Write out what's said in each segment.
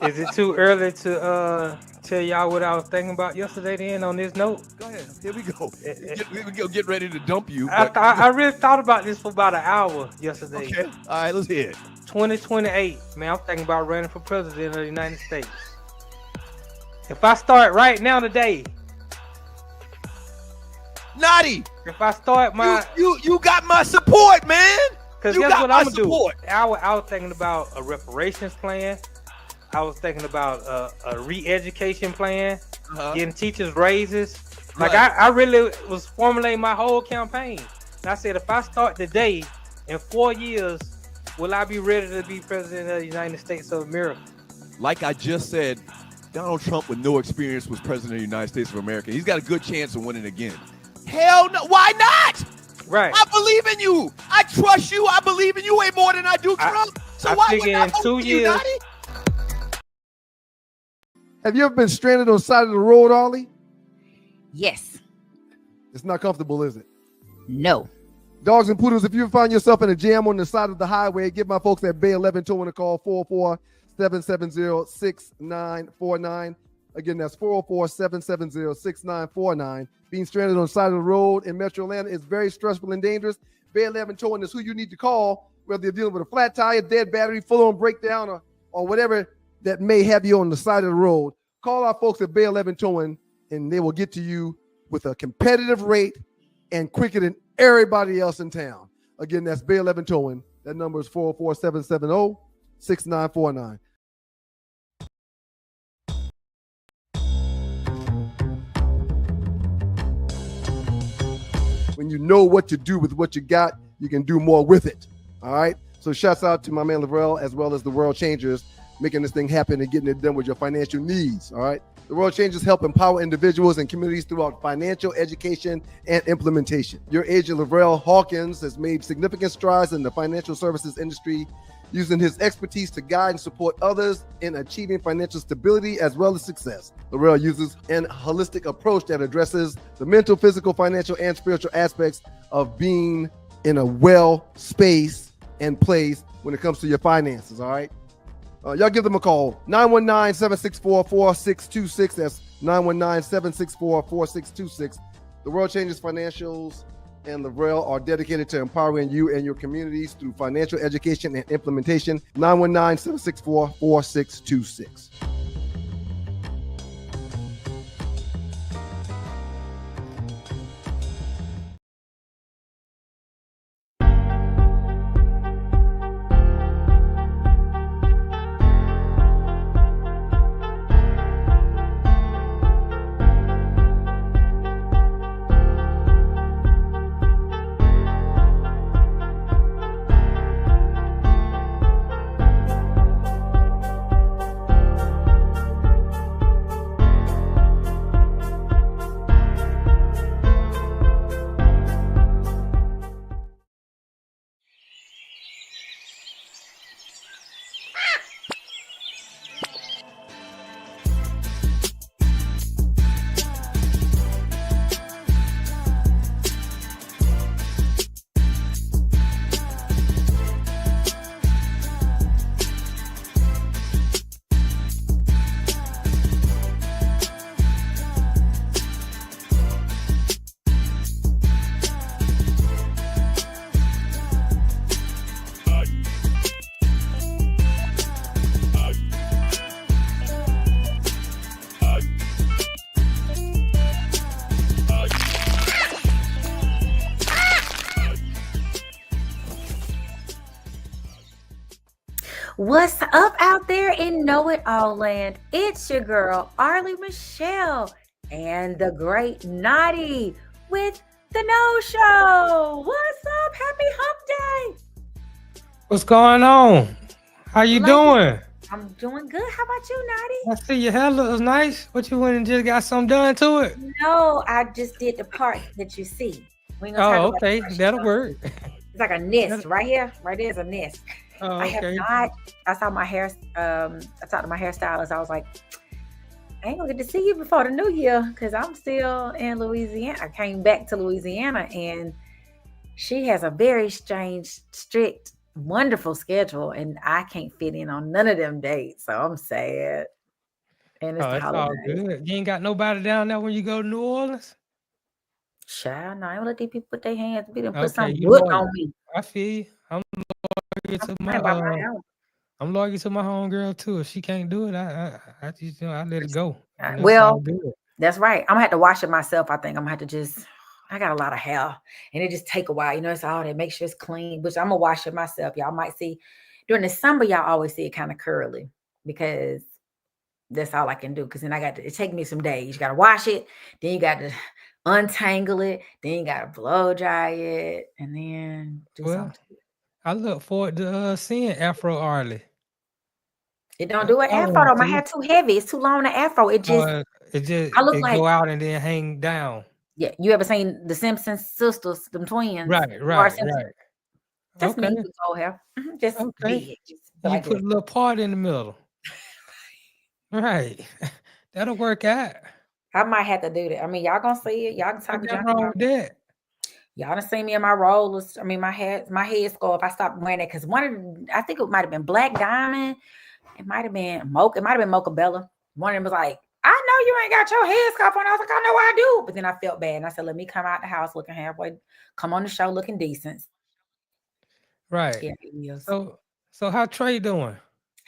Is it too early to tell y'all what I was thinking about yesterday then on this note? Go ahead. Here we go. We'll get ready to dump you. I really thought about this for about an hour yesterday. Okay. All right, let's hear it. 2028, man, I'm thinking about running for president of the United States. If I start right now today, Notty, if I start my... You got my support, man. Because guess what I'm going to do? I was thinking about a reparations plan. I was thinking about a re-education plan, getting teachers raises. Like, I really was formulating my whole campaign. And I said, if I start today, in 4 years, will I be ready to be president of the United States of America? Like I just said, Donald Trump with no experience was president of the United States of America. He's got a good chance of winning again. Hell no. Why not? Right. I believe in you. I trust you. I believe in you way more than I do Trump. So why would I vote for you, Notty? Have you ever been stranded on the side of the road, Arle? Yes. It's not comfortable, is it? No. Dogs and poodles, if you find yourself in a jam on the side of the highway, give my folks at Bay 11 Towing a call, 404-770-6949. Again, that's 404-770-6949. Being stranded on the side of the road in Metro Atlanta is very stressful and dangerous. Bay 11 Towing is who you need to call, whether you're dealing with a flat tire, dead battery, full-on breakdown, or whatever that may have you on the side of the road. Call our folks at Bay 11 Towing, and they will get to you with a competitive rate and quicker than everybody else in town. Again, that's Bay 11 Towing. That number is 404-770-6949. When you know what to do with what you got, you can do more with it. All right? So shouts out to my man Lavrell, as well as the World Changers, making this thing happen and getting it done with your financial needs. All right? The World Changers help empower individuals and communities throughout financial education and implementation. Your agent, Lavrell Hawkins, has made significant strides in the financial services industry, using his expertise to guide and support others in achieving financial stability as well as success. Lavrell uses an holistic approach that addresses the mental, physical, financial, and spiritual aspects of being in a well space and place when it comes to your finances, all right? Y'all give them a call, 919-764-4626. That's 919-764-4626. The World Changes Financials and Lavrell are dedicated to empowering you and your communities through financial education and implementation. 919-764-4626. What's up out there in Know-It-All Land? It's your girl, Arle Michelle, and the great Notty with the No Show. What's up? Happy Hump Day. What's going on? How you doing? I'm doing good. How about you, Notty? I see your hair looks nice. What you went and just got something done to it? No, I just did the part that you see. Oh, okay. That'll work. It's like a nest right here. Right there's a nest. Oh, I have not. I saw my hair. I talked to my hairstylist. I was like, I ain't gonna get to see you before the new year because I'm still in Louisiana. I came back to Louisiana and she has a very strange, strict wonderful schedule, and I can't fit in on none of them dates, so I'm sad. And it's Oh, the it's all holidays. good. You ain't got nobody down there when you go to New Orleans? Child, no, I don't let these people put their hands. Be done put Okay, some you book loyal. on me. I feel you. Loyal I'm to my crying about my house. I'm loyal to my homegirl too. If she can't do it, I just I let it go. It's all Well, good. that's right. I'm gonna have to wash it myself. I think I'm gonna have to just. I got a lot of hair, and it just take a while. You know, it's all that. Make sure it's clean. Which I'm gonna wash it myself. Y'all might see during the summer. Y'all always see it kind of curly because that's all I can do. Because then I got to. It take me some days. You gotta wash it. Then you got to untangle it. Then you gotta blow dry it, and then do Well, something. I look forward to seeing Afro Arlie. It don't do an I afro want though. My to. hair too heavy. It's too long. The afro. It just. It just I look it like. go out and then hang down. Yeah. You ever seen the Simpsons sisters, them twins? Right, Laura right, Simpson. right. That's Okay, me with gold hair. Just okay. big. Just You like put this. a little part in the middle. Right. That'll work out. I might have to do that. I mean, y'all gonna see it. Y'all can What talk got junk wrong about with me. that? Y'all done see me in my rollers. I mean, my head scarf. I stopped wearing it because I think it might have been Black Diamond. It might have been Mocha. It might have been Mocha Bella. One of them was like, I know you ain't got your head scarf on. I was like, I know I do. But then I felt bad. And I said, let me come out the house looking halfway, come on the show looking decent. Right. Yeah, he is. So how Trey doing?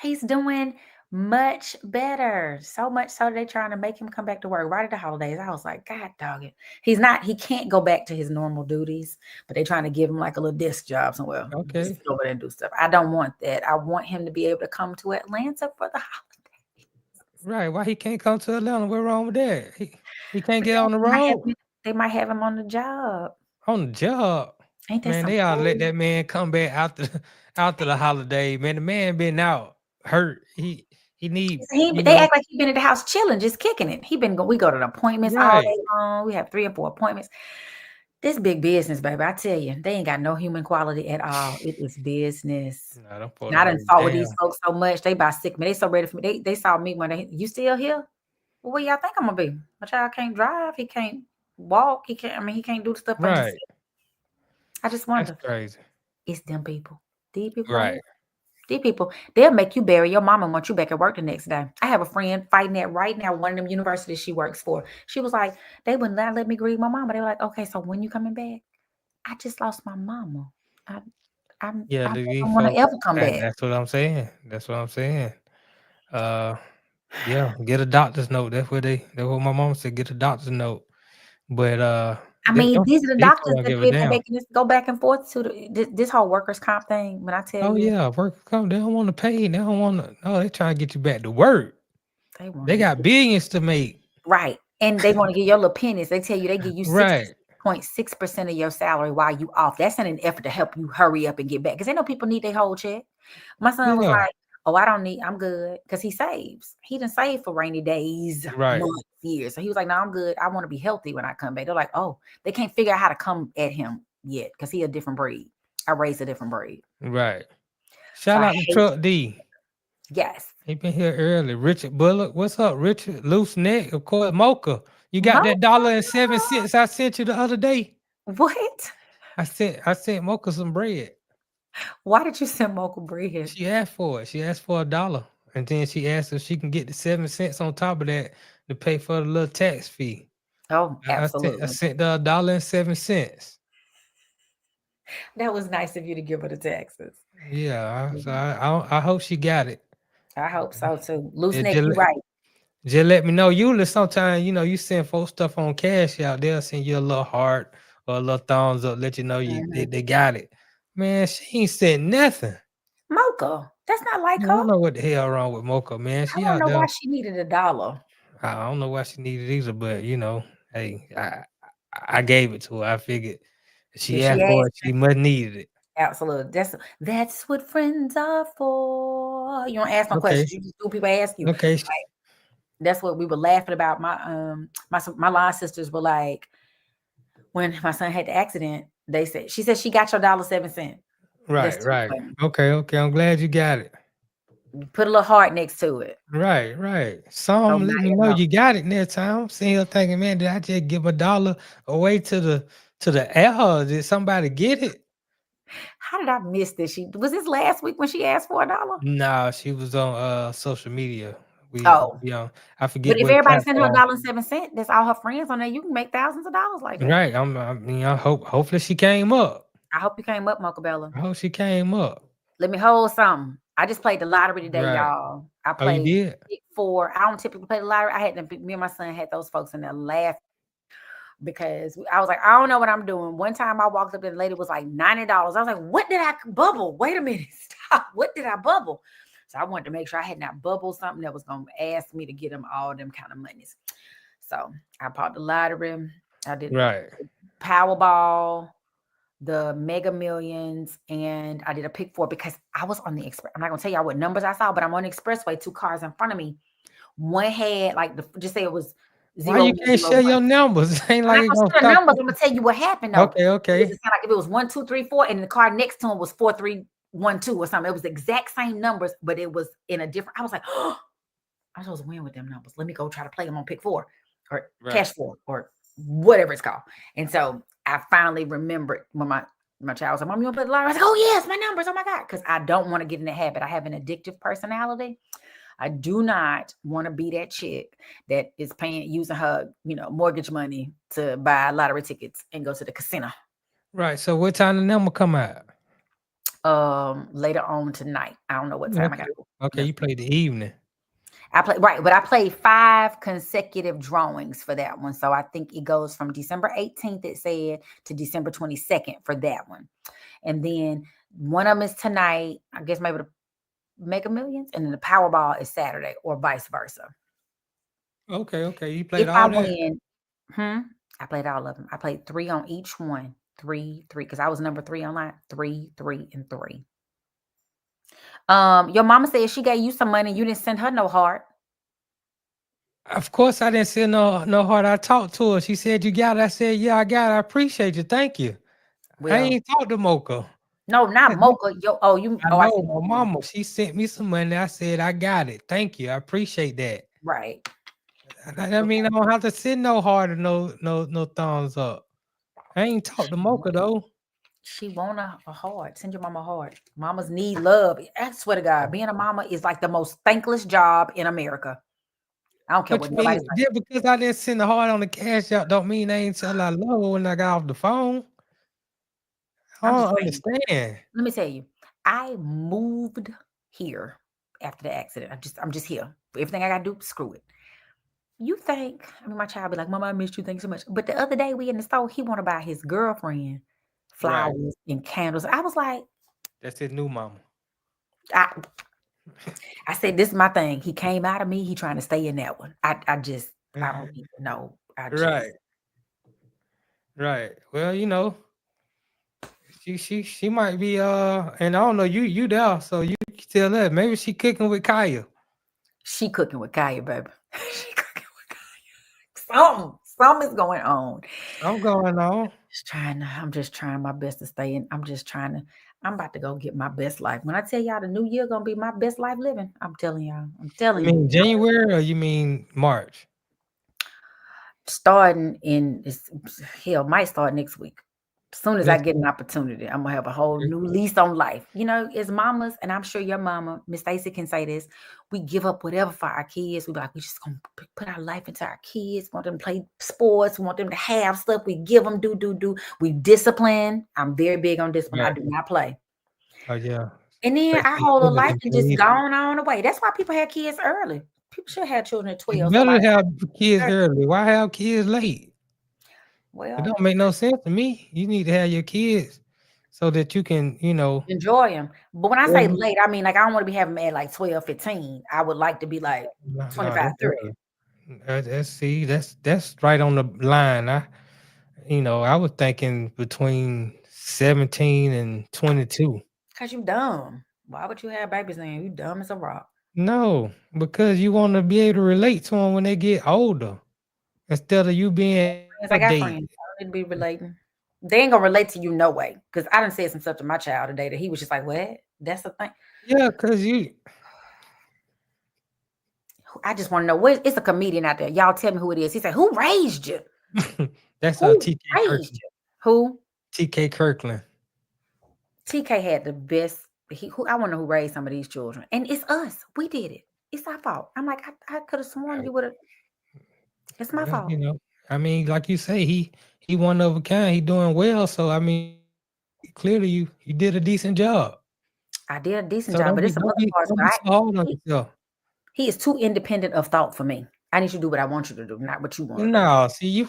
He's doing much better. So much so they're trying to make him come back to work right at the holidays. I was like, God dog it. He can't go back to his normal duties, but they're trying to give him like a little desk job somewhere. Just Okay. go over there and do stuff. I don't want that. I want him to be able to come to Atlanta for the holidays. Right. Why he can't come to Atlanta? What's wrong with that? He can't get on the They might have road they might have him on the job. on the job. Ain't that Man, some they ought to let food? that man come back after the holiday. Man, the man been out hurt. He need They act like he been at the house chilling, just kicking it. We go to the appointments all right. day long. We have 3 or 4 appointments. This big business, baby. I tell you, they ain't got no human quality at all. It is business. No, them folk And I don't done give a fought with these damn. folks so much. They about sick of me. They so ready for me. They saw me when you still here? Well, where y'all think I'm gonna be? My child can't drive. He can't walk. He can't do the stuff I just Right. said. I just That's wonder. crazy. It's them people. These people right Right. here. These people, they'll make you bury your mama and want you back at work the next day. I have a friend fighting that right now, one of them universities she works for. She was like, they wouldn't let me grieve my mama. They were like, okay, so when you coming back? I just lost my mama. I Yeah, I these don't want to folks. ever come back. That's what I'm saying. That's what I'm saying. Uh, yeah, get a doctor's note. That's what my mom said. Get a doctor's note. But I mean, these are the these folks doctors don't that give a they damn. can just go back and forth to this whole workers' comp thing. When I tell Oh you, yeah, work come. They don't want to pay. They don't want to. No, they trying to get you back to work. they want to They get got billions to make. right, and they want to get your little pennies. They tell you they give you Right. 60.6% of your salary while you off. That's in an effort to help you hurry up and get back because they know people need their whole check. My son was Yeah. like, "Oh, I don't need. I'm good," because he saves. He didn't save for rainy days, Right. months, years. So he was like, "No, I'm good. I want to be healthy when I come back." They're like, "Oh, they can't figure out how to come at him yet because he a different breed. I raised a different breed." Right. So Shout I out to hate. Truck D. Yes, He been here early. Richard Bullock. What's up, Richard? Loose neck. Of course, Mocha. You got that $1.07 I sent you the other day? what? I sent Mocha some bread. Why did you send Mocha bread? She asked for it. She asked for $1. And then she asked if she can get the 7 cents on top of that to pay for the little tax fee. Oh, I absolutely. sent the $1.07. That was nice of you to give her the taxes. Yeah, so I hope she got it. I hope so too. Loose Yeah, neck, you right. just let me know. Usually, sometimes you send folks stuff on Cash out. They'll send you a little heart or a little thumbs up, let you know they got it. Man, she ain't said nothing. Mocha, that's not like I her. don't know what the hell wrong with Mocha, man. I She want to out know there. why she needed $1. I don't know why she needed either, but hey, I gave it to her. I figured if If she she asked for asked, it, she must needed it. absolutely. That's what friends are for. You don't ask no Okay, questions. You just do what people ask you. okay, Like, that's what we were laughing about. My line sisters were like, when my son had the accident, she said she got your $1.07. That's right, too right. funny. Okay. I'm glad you got it. Put a little heart next to it. Right. Oh, Some let me not know enough. you got it next time. I'm sitting here thinking, man, did I just give $1 away to the air? Or did somebody get it? How did I miss this? Was this last week when she asked for $1? Nah, she was on social media. Oh, I forget but if what everybody send her platform. $1.07, that's all her friends on there. You can make thousands of dollars like that. Right. I mean, hopefully she came up. I hope you came up, Mocha Bella. I hope she came up. Let me hold something. I just played the lottery today, Right. y'all. I Oh, you played did? Pick 4. I don't typically play the lottery. Me and my son had those folks in there laughing because I was like, I don't know what I'm doing. One time I walked up and the lady was like $90. I was like, what did I bubble? Wait a minute. Stop. What did I bubble? So I wanted to make sure I had not bubbled something that was going to ask me to get them all them kind of monies. So I bought the lottery. I did Powerball, the Mega Millions, and I did a Pick 4 because I was on the express. I'm not gonna tell y'all what numbers I saw, but I'm on the expressway. 2 cars in front of me. One had like just say it was 0. Why you can't share your numbers? Ain't like I'm not gonna share the numbers. I'm gonna tell you what happened though. Okay. It was like if it was 1, 2, 3, 4, and the car next to him was 4, 3, 1, 2 or something. It was the exact same numbers, but it was in a different. I was like, oh, I'm supposed to win with them numbers. Let me go try to play them on Pick 4 or Cash 4 or whatever it's called. And so I finally remembered when my child was like, Mom, you want to play the lottery? I was like, oh yes, my numbers. Oh my God. Because I don't want to get in the habit. I have an addictive personality. I do not want to be that chick that is using her, mortgage money to buy lottery tickets and go to the casino. Right. So what time the number come out? Later on tonight. I don't know what time I got. Okay, you played the evening. But I played 5 consecutive drawings for that one. So I think it goes from December 18th, it said, to December 22nd for that one. And then one of them is tonight, I guess maybe the Mega Millions, and then the Powerball is Saturday or vice versa. Okay. You played all that? I played all of them. I played 3 on each one. 3, because I was number 3 online. 3, 3, and 3. Your mama said she gave you some money. You didn't send her no heart. Of course, I didn't send no heart. I talked to her. She said, you got it. I said, yeah, I got it. I appreciate you. Thank you. Well, I ain't talked to Mocha. No, not Mocha. I know my mama. She sent me some money. I said, I got it. Thank you. I appreciate that. Right. I mean, I don't have to send no heart or no thumbs up. I ain't talked to Mocha though. She want a heart. Send your mama a heart. Mamas need love. I swear to God, being a mama is like the most thankless job in America. I don't care what nobody's like. Yeah, because I didn't send the heart on the cash out don't mean they ain't tell I love her when I got off the phone. I don't understand. Let me tell you, I moved here after the accident. I'm just here. Everything I gotta do, screw it. You think, my child be like, Mama, I missed you. Thank you so much. But the other day we in the store, he want to buy his girlfriend flowers and candles. I was like, that's his new mama. I said, this is my thing. He came out of me. He trying to stay in that one. I don't even know. Right. Well, she might be and I don't know, you there, so you tell her maybe she cooking with Kaya. She cooking with Kaya, baby. She cooking with Kaya. Something is going on. I'm going on. I'm just trying my best to stay in. I'm about to go get my best life. When I tell y'all the new year gonna be my best life living, I'm telling y'all. You mean January or you mean March? Starting might start next week. As soon as I get an opportunity, I'm gonna have a whole new lease on life. As mamas, and I'm sure your mama, Miss Stacy, can say this. We give up whatever for our kids. We be like, we just gonna put our life into our kids. Want them to play sports. We want them to have stuff. We give them do. We discipline. I'm very big on discipline. I do not play. Oh yeah. And then our whole life is just gone on away. That's why people have kids early. People should have children at 12. You better have kids early. Why have kids late? Well, it don't make no sense to me. You need to have your kids so that you can, enjoy them. But when I say late, I mean, like, I don't want to be having them at like 12, 15. I would like to be like 25, 30. That's right on the line. I was thinking between 17 and 22. Because you dumb. Why would you have babies then? You dumb as a rock. No, because you want to be able to relate to them when they get older. Instead of you being I got friends. I don't need to be relating. They ain't gonna relate to you no way. Because I done said some stuff to my child today that he was just like, what? That's the thing. Yeah, because I just want to know it's a comedian out there. Y'all tell me who it is. He said, who raised you? That's TK Kirkland. Who? TK Kirkland. TK had the best. I want to know who raised some of these children, and it's us. We did it. It's our fault. I'm like, I could have sworn you would have. It's my fault. You know, I mean, like you say, he one of a kind. He doing well. So I mean, clearly you did a decent job. I did a decent So job, but it's some other parts. don't be so hard on yourself. He is too independent of thought for me. I need you to do what I want you to do, not what you want. No, see, you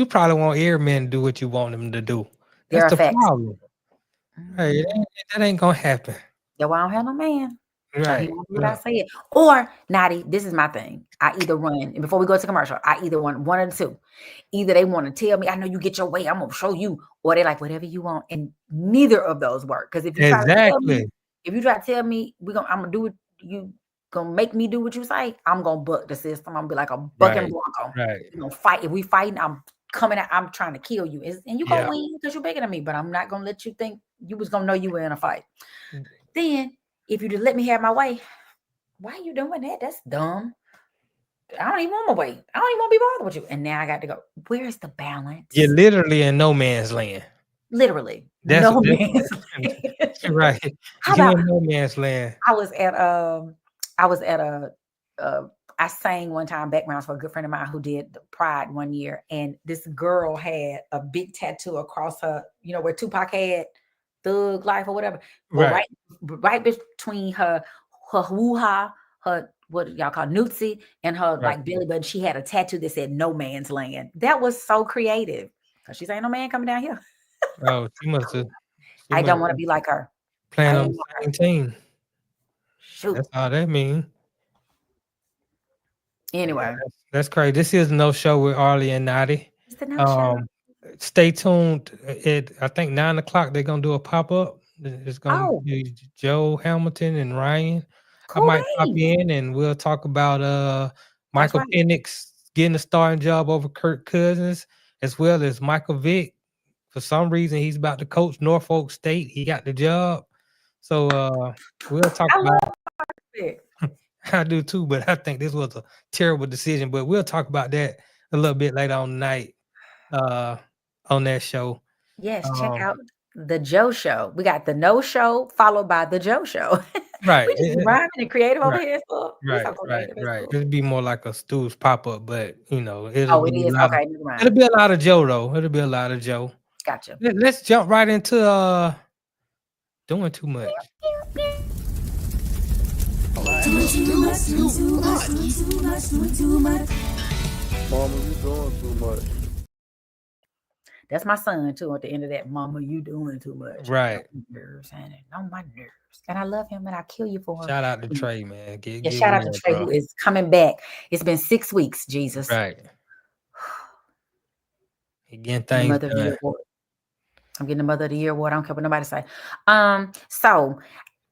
probably want every man to do what you want them to do. That's the facts. problem. Hey, that ain't gonna happen. Yo, I don't have no man. Right. What I said. Or Notty, this is my thing. I either run, and before we go to commercial, I either want one of the two. Either they want to tell me, I know you get your way, I'm gonna show you, or they like whatever you want, and neither of those work. Because if you try to tell me, I'm gonna do what you gonna make me do what you say, I'm gonna buck the system. I'm gonna be like a bucking bronco. Right. You know, fight. If we fighting, I'm coming out. I'm trying to kill you, and you gonna win because you're bigger than me. But I'm not gonna let you think you was gonna know you were in a fight. Then, if you just let me have my way, why are you doing that? That's dumb. I don't even want my way. I don't even want to be bothered with you. And now I got to go. Where's the balance? You're literally in no man's land. Literally, no man's land. Right. You're in no man's land. I was at I sang one time backgrounds for a good friend of mine who did the Pride one year, and this girl had a big tattoo across her, you know, where Tupac had Thug Life or whatever. Right between her woo-ha, her what y'all call Nutsi, and her like belly button, she had a tattoo that said "No Man's Land." That was so creative. Cause she's ain't no man coming down here. Oh, she must have. I don't want to be like her. Playing on the same team. Shoot. That's all that means. Anyway, that's crazy. This is No Show with Arle and Notty. It's the No Show. Stay tuned. I think 9:00 they're gonna do a pop-up. It's gonna be Joe Hamilton and Ryan. Cool. I might pop in and we'll talk about Michael Penix getting a starting job over Kirk Cousins, as well as Michael Vick. For some reason, he's about to coach Norfolk State. He got the job. So we'll talk about it. I do too, but I think this was a terrible decision. But we'll talk about that a little bit later on tonight on that show. Yes, check out the Joe Show. We got the No Show followed by the Joe Show. Right. We just rhyming and creative over here. So right. Cool. It'd be more like a Stu's pop-up, but you know, it is. Okay, it'll be a lot of Joe though. It'll be a lot of Joe. Gotcha. Let's jump right into doing too much. Mama, you doing too much. That's my son too. At the end of that, Mama, you doing too much. Right. On my nerves. And I love him and I kill you for him. Shout out to Trey, man. Shout out to Trey, who is coming back. It's been 6 weeks, Jesus. Right. Again, things done. I'm getting the Mother of the Year award. I don't care what nobody say. So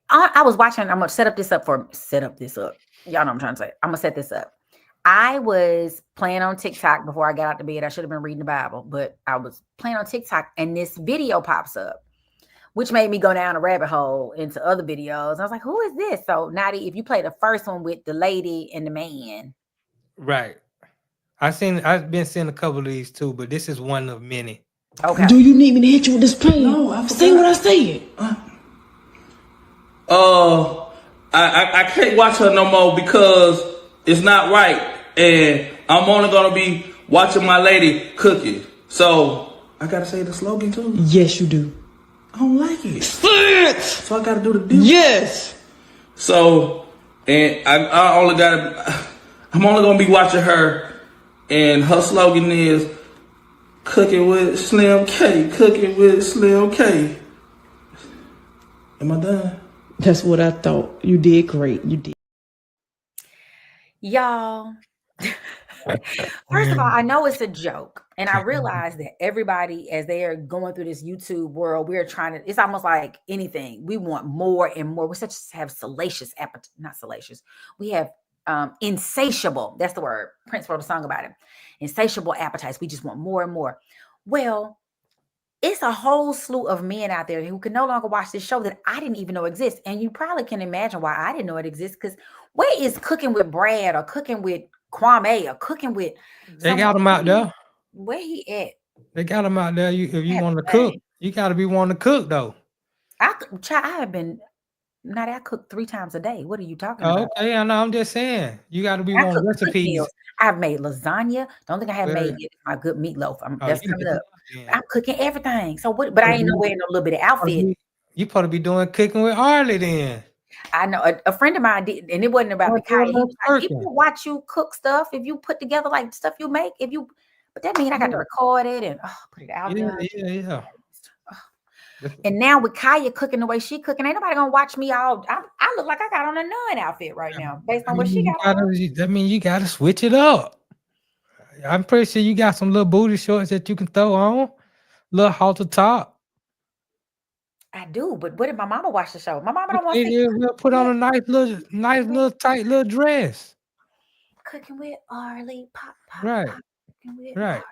I was watching. I'm gonna set this up. Y'all know what I'm trying to say. I'm gonna set this up. I was playing on TikTok before I got out of bed. I should have been reading the Bible, but I was playing on TikTok and this video pops up, which made me go down a rabbit hole into other videos. I was like, who is this? So, Notty, if you play the first one with the lady and the man. Right. I've been seeing a couple of these too, but this is one of many. Okay. Do you need me to hit you with this plane? No, I say what I said. I can't watch her no more because it's not right. And I'm only going to be watching my lady cooking. So, I got to say the slogan too? Yes, you do. I don't like it. Sit! So, I got to do the deal? Yes! So, and I'm only going to be watching her. And her slogan is, cooking with Slim K. Cooking with Slim K. Am I done? That's what I thought. You did great. You did. Y'all. First of all, I know it's a joke. And I realize that everybody, as they are going through this YouTube world, we're trying to, it's almost like anything. We want more and more. We have salacious appetite, not salacious. We have insatiable. That's the word. Prince wrote a song about it. Insatiable appetites. We just want more and more. Well, it's a whole slew of men out there who can no longer watch this show that I didn't even know exists. And you probably can imagine why I didn't know it exists. Because where is Cooking with Brad or Cooking with Kwame or Cooking with... They got him out there. Where he at? They got him out there. If you want to cook, you got to be wanting to cook though. I have been. Not I cook 3 times a day. What are you talking Oh, about? okay, I know. I'm just saying you got to be I on cook good recipes. meals. I've made lasagna. Don't think I have Well, made yet my good meatloaf. oh, That's you coming know up. then. I'm cooking everything. So what? But I ain't no wearing no little bit of outfit. You probably be doing cooking with Arle then. I know a friend of mine did, and it wasn't about Or the do a Kaya. He little was like, twerking. people watch you cook stuff. If you put together like stuff you make, but that means I got to Yeah. record it and put it out Yeah, there. yeah. And now with Kaya cooking the way she cooking, ain't nobody gonna watch me all. I look like I got on a nun outfit right now, based on what she got on. That mean you gotta switch it up. I'm pretty sure you got some little booty shorts that you can throw on, little halter top. I do, but what did my mama watch the show? My mama don't want to see Yeah, we'll put on a nice little tight little dress. Cooking with Arlie, pop, Right, cooking with right.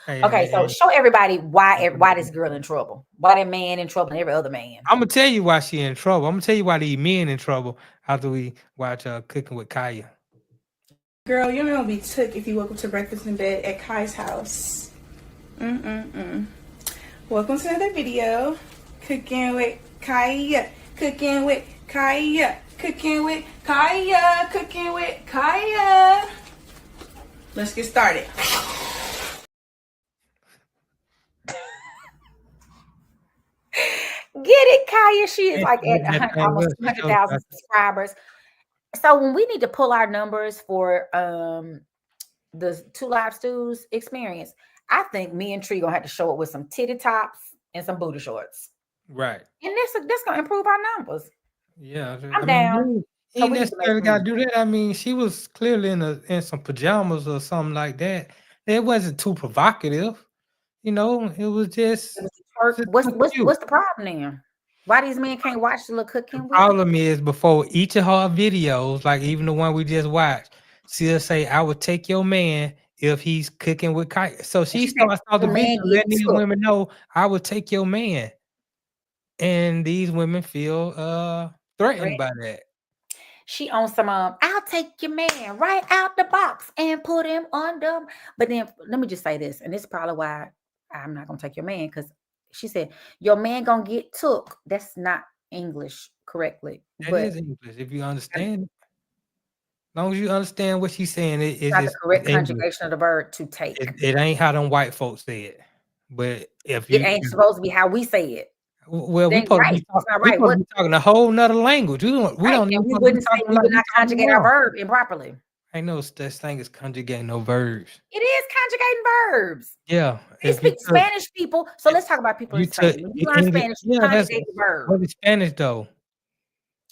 Hey, Okay, so show everybody why this girl in trouble, why that man in trouble, and every other man. I'm gonna tell you why she in trouble. I'm gonna tell you why these men in trouble after we watch Cooking with Kaya. Girl, your man will be took if you woke up to breakfast in bed at Kai's house. Welcome to another video. Cooking with Kaya. Cooking with Kaya. Cooking with Kaya. Cooking with Kaya. Let's get started. Get it, Kaya. She is like at almost 200,000 subscribers. So when we need to pull our numbers for the Two Live Stews experience, I think me and Tree gonna have to show up with some titty tops and some booty shorts. Right. And that's gonna improve our numbers. Yeah, I'm down. He necessarily got to do that. I mean, she was clearly in some pajamas or something like that. It wasn't too provocative, you know. It was just. What's the problem then? Why these men can't watch the little cooking? The problem is before each of her videos, like even the one we just watched, she'll say, "I would take your man if he's cooking with Kaya." So she starts out the video letting these women know, "I would take your man," and these women feel threatened by that. She on some I'll take your man right out the box and put him on them. But then let me just say this, and this is probably why I'm not gonna take your man, because she said your man gonna get took. That's not English correctly. That is English if you understand it. As long as you understand what she's saying, it's not the correct conjugation of the verb to take. It ain't how them white folks say it. But if it ain't supposed to be how we say it. Well, we supposed to be talking a whole nother language. We don't we would not conjugate our verb improperly. I know this thing is conjugating no verbs. It is conjugating verbs. Yeah. They speak Spanish, people. So let's talk about people in Spain. When you learn Spanish, you conjugate the verb. What is Spanish though?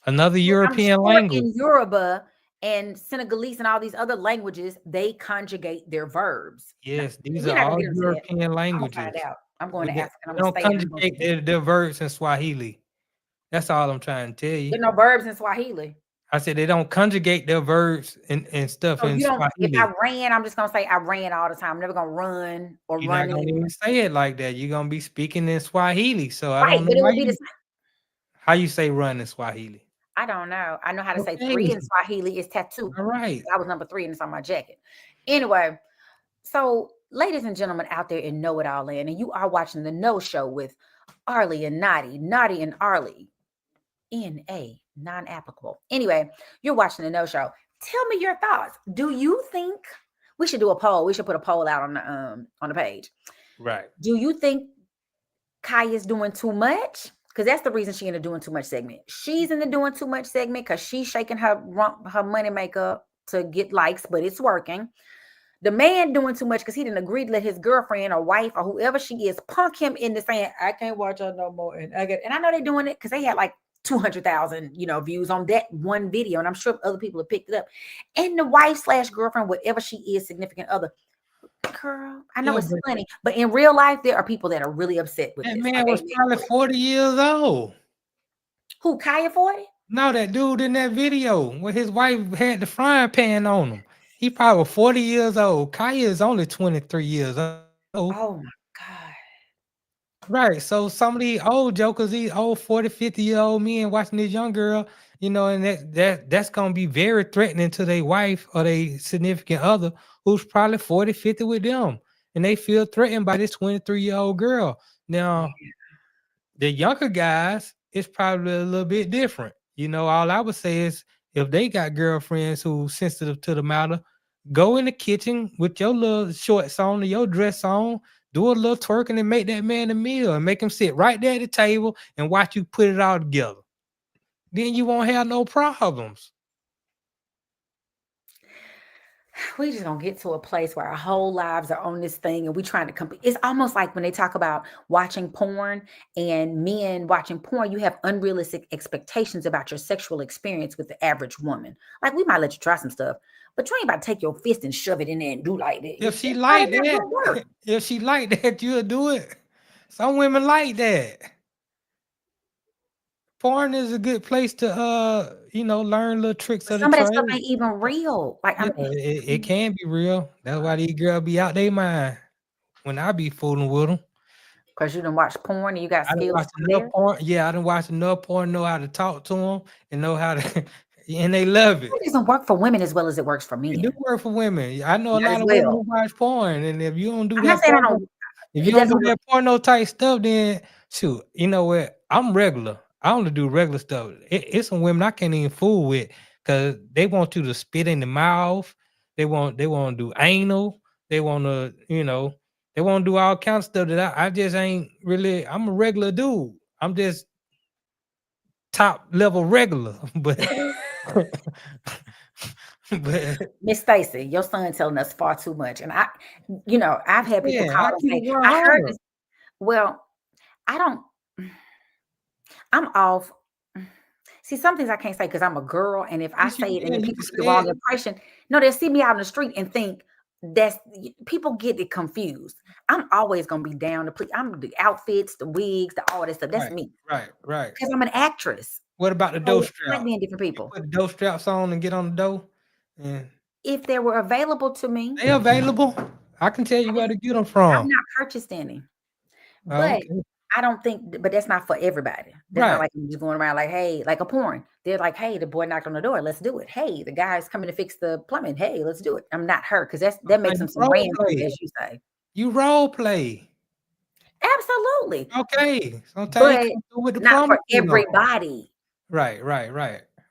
Another European language. In Yoruba and Senegalese and all these other languages, they conjugate their verbs. Yes, these are all European languages. I'm find out. I'm going to ask. They don't conjugate their verbs in Swahili. That's all I'm trying to tell you. There's no verbs in Swahili. I said they don't conjugate their verbs and stuff in Swahili. If I ran, I'm just gonna say I ran all the time. I'm never gonna run or run. You're not gonna even say it like that. You're gonna be speaking in Swahili. So I don't know but it would be the same. How you say run in Swahili. I don't know. I know how to say 3 in Swahili is tattoo. All right. I was number 3 and it's on my jacket. Anyway, so ladies and gentlemen out there in Know It All Land, and you are watching the No Show with Arle and Notty, Notty and Arle, N-A, non-applicable. Anyway, you're watching the No Show. Tell me your thoughts. Do you think we should do a poll? We should put a poll out on the page. Right. Do you think Kaya's doing too much? Because that's the reason she in the doing too much segment. She's in the doing too much segment because she's shaking her money makeup to get likes, but it's working. The man doing too much because he didn't agree to let his girlfriend or wife or whoever she is punk him into saying, I can't watch her no more. And I know they're doing it because they had like 200,000, views on that one video. And I'm sure other people have picked it up. And the wife / girlfriend, whatever she is, significant other. Girl, I know it's funny, but in real life, there are people that are really upset with that this. Man was probably 40 years old. Who, Kaya 40? No, that dude in that video where his wife had the frying pan on him. He probably 40 years old. Kaya is only 23 years old. Oh my God. Right. So some of these old jokers, these old 40, 50-year-old men watching this young girl, and that's gonna be very threatening to their wife or their significant other who's probably 40, 50 with them. And they feel threatened by this 23-year-old girl. Now, the younger guys, it's probably a little bit different. You know, all I would say is if they got girlfriends who sensitive to the matter, go in the kitchen with your little shorts on or your dress on, do a little twerking and make that man a meal and make him sit right there at the table and watch you put it all together. Then you won't have no problems. We just gonna get to a place where our whole lives are on this thing and we trying to compete. It's almost like when they talk about watching porn and men watching porn, you have unrealistic expectations about your sexual experience with the average woman. Like we might let you try some stuff, but you ain't about to take your fist and shove it in there and do like that. If she like that, if she like that, you'll do it. Some women like that. Porn is a good place to learn little tricks of the Some of that trade. stuff ain't even real. Like It can be real. That's why these girls be out their mind when I be fooling with them. Because you done watch porn and you got I done skills watched from enough there. porn. Yeah, I done watched enough porn, know how to talk to them and know how to, and they love it. It doesn't work for women as well as it works for men. It do work for women. I know a Not lot as of women well. who watch porn, and if you don't do I'm not that saying I porno, don't. if It you don't doesn't do work. that porno type stuff, then shoot, you know what? I'm regular. I only do regular stuff. It's some women I can't even fool with because they want you to spit in the mouth. They want to do anal. They want to, they want to do all kinds of stuff that I just ain't really. I'm a regular dude. I'm just top level regular, but Miss Stacy, your son telling us far too much, and I've had people call and say, "I heard this." Well, I don't. I'm off. See, some things I can't say because I'm a girl, and if I say it and then people get the wrong impression, no, they'll see me out in the street and think that's people get it confused. I'm always gonna be down to please. I'm the outfits, the wigs, all that stuff. That's me. Right. Because I'm an actress. What about the dough strap? Like being different people. You put the dough straps on and get on the dough. And if they were available to me, they available. I can tell you where to get them from. I've not purchased any, but I don't think. But that's not for everybody. That's not like I'm just going around like, hey, like a porn. They're like, hey, the boy knocked on the door. Let's do it. Hey, the guy's coming to fix the plumbing. Hey, let's do it. I'm not her because that makes them some random, as you say. You role play. Absolutely. Okay. Sometimes but not for everybody. Right.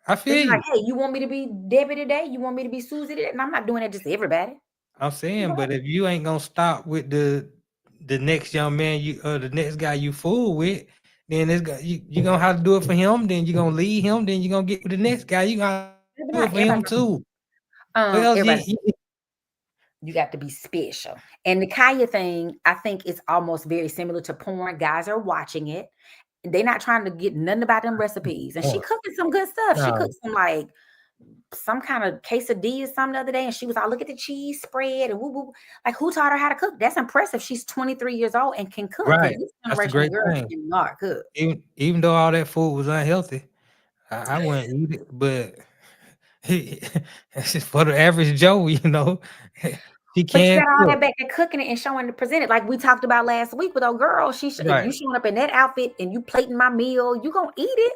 I feel you. Like, hey, you want me to be Debbie today? You want me to be Susie today? And I'm not doing that just to everybody. I'm saying, but if you ain't gonna stop with the next young man the next guy you fool with, then this guy you gonna have to do it for him. Then you're gonna leave him. Then you're gonna get with the next guy. You gotta do it for him too. You got to be special. And the Kaya thing, I think it's almost very similar to porn. Guys are watching it. They're not trying to get nothing about them recipes. And she cooking some good stuff. She cooked some kind of quesadilla something the other day. And she was like, look at the cheese spread and woo woo. Like, who taught her how to cook? That's impressive. She's 23 years old and can cook. Right. That's a great thing. Cannot cook. Even though all that food was unhealthy, I wouldn't eat it. But it's just for the average Joe, you know. She can't. But you got all that back to cooking it and showing it presented, like we talked about last week with our girl. If you showing up in that outfit and you plating my meal, you gonna eat it.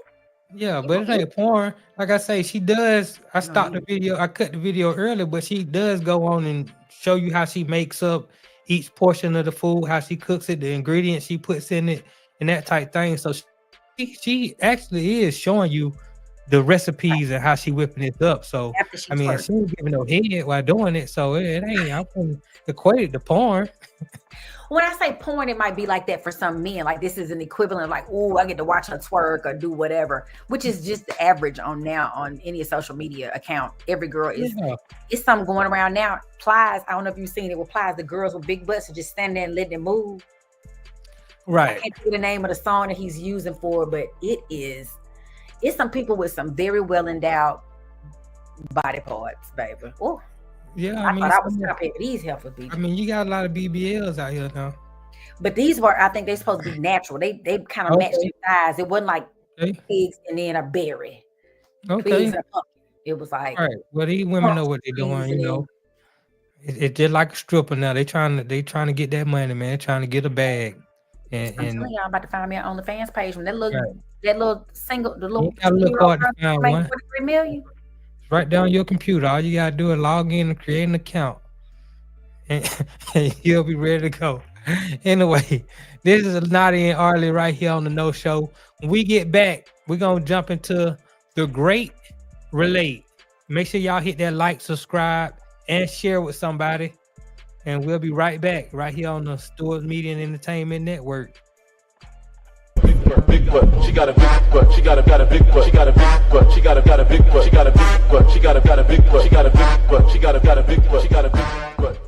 Yeah, but it ain't porn. Like I say, she does. I stopped the video. I cut the video early, but she does go on and show you how she makes up each portion of the food, how she cooks it, the ingredients she puts in it, and that type thing. So she actually is showing you the recipes and how she whipping it up. So I mean, she ain't giving no head while doing it. So it ain't. I wouldn't equate it to porn. When I say porn, it might be like that for some men. Like this is an equivalent of like, oh, I get to watch her twerk or do whatever, which is just the average on any social media account. Every girl is. It's something going around now. Plies. I don't know if you've seen it with Plies. The girls with big butts are just standing there and letting it move. Right. I can't see the name of the song that he's using for, but it's some people with some very well endowed body parts, baby. Oh, yeah. I thought I was stopping these healthy people. I mean, you got a lot of BBLs out here now. But these were, I think, they're supposed to be natural. They kind of matched the size. It wasn't like pigs and then a berry. Okay. Pigs and a pumpkin. It was like, right. Well, these women know what they're doing. You know, it's just like a stripper now. They trying to get that money, man. Trying to get a bag. And I'm telling y'all, I'm about to find me on the fans page when that little single, the little. You gotta look hard to find one. 43 million. It's right down your computer. All you gotta do is log in and create an account, and you'll be ready to go. Anyway, this is Notty and Arlie right here on the No Show. When we get back, we're gonna jump into the great relate. Make sure y'all hit that like, subscribe, and share with somebody. And we'll be right back, right here on the Stewart Media and Entertainment Network. Big butt, she got a big butt, she got a big butt, she got a big butt, she got a big butt, she got a big butt, she got a big butt, she got a big butt, she got a big butt, she got a big butt.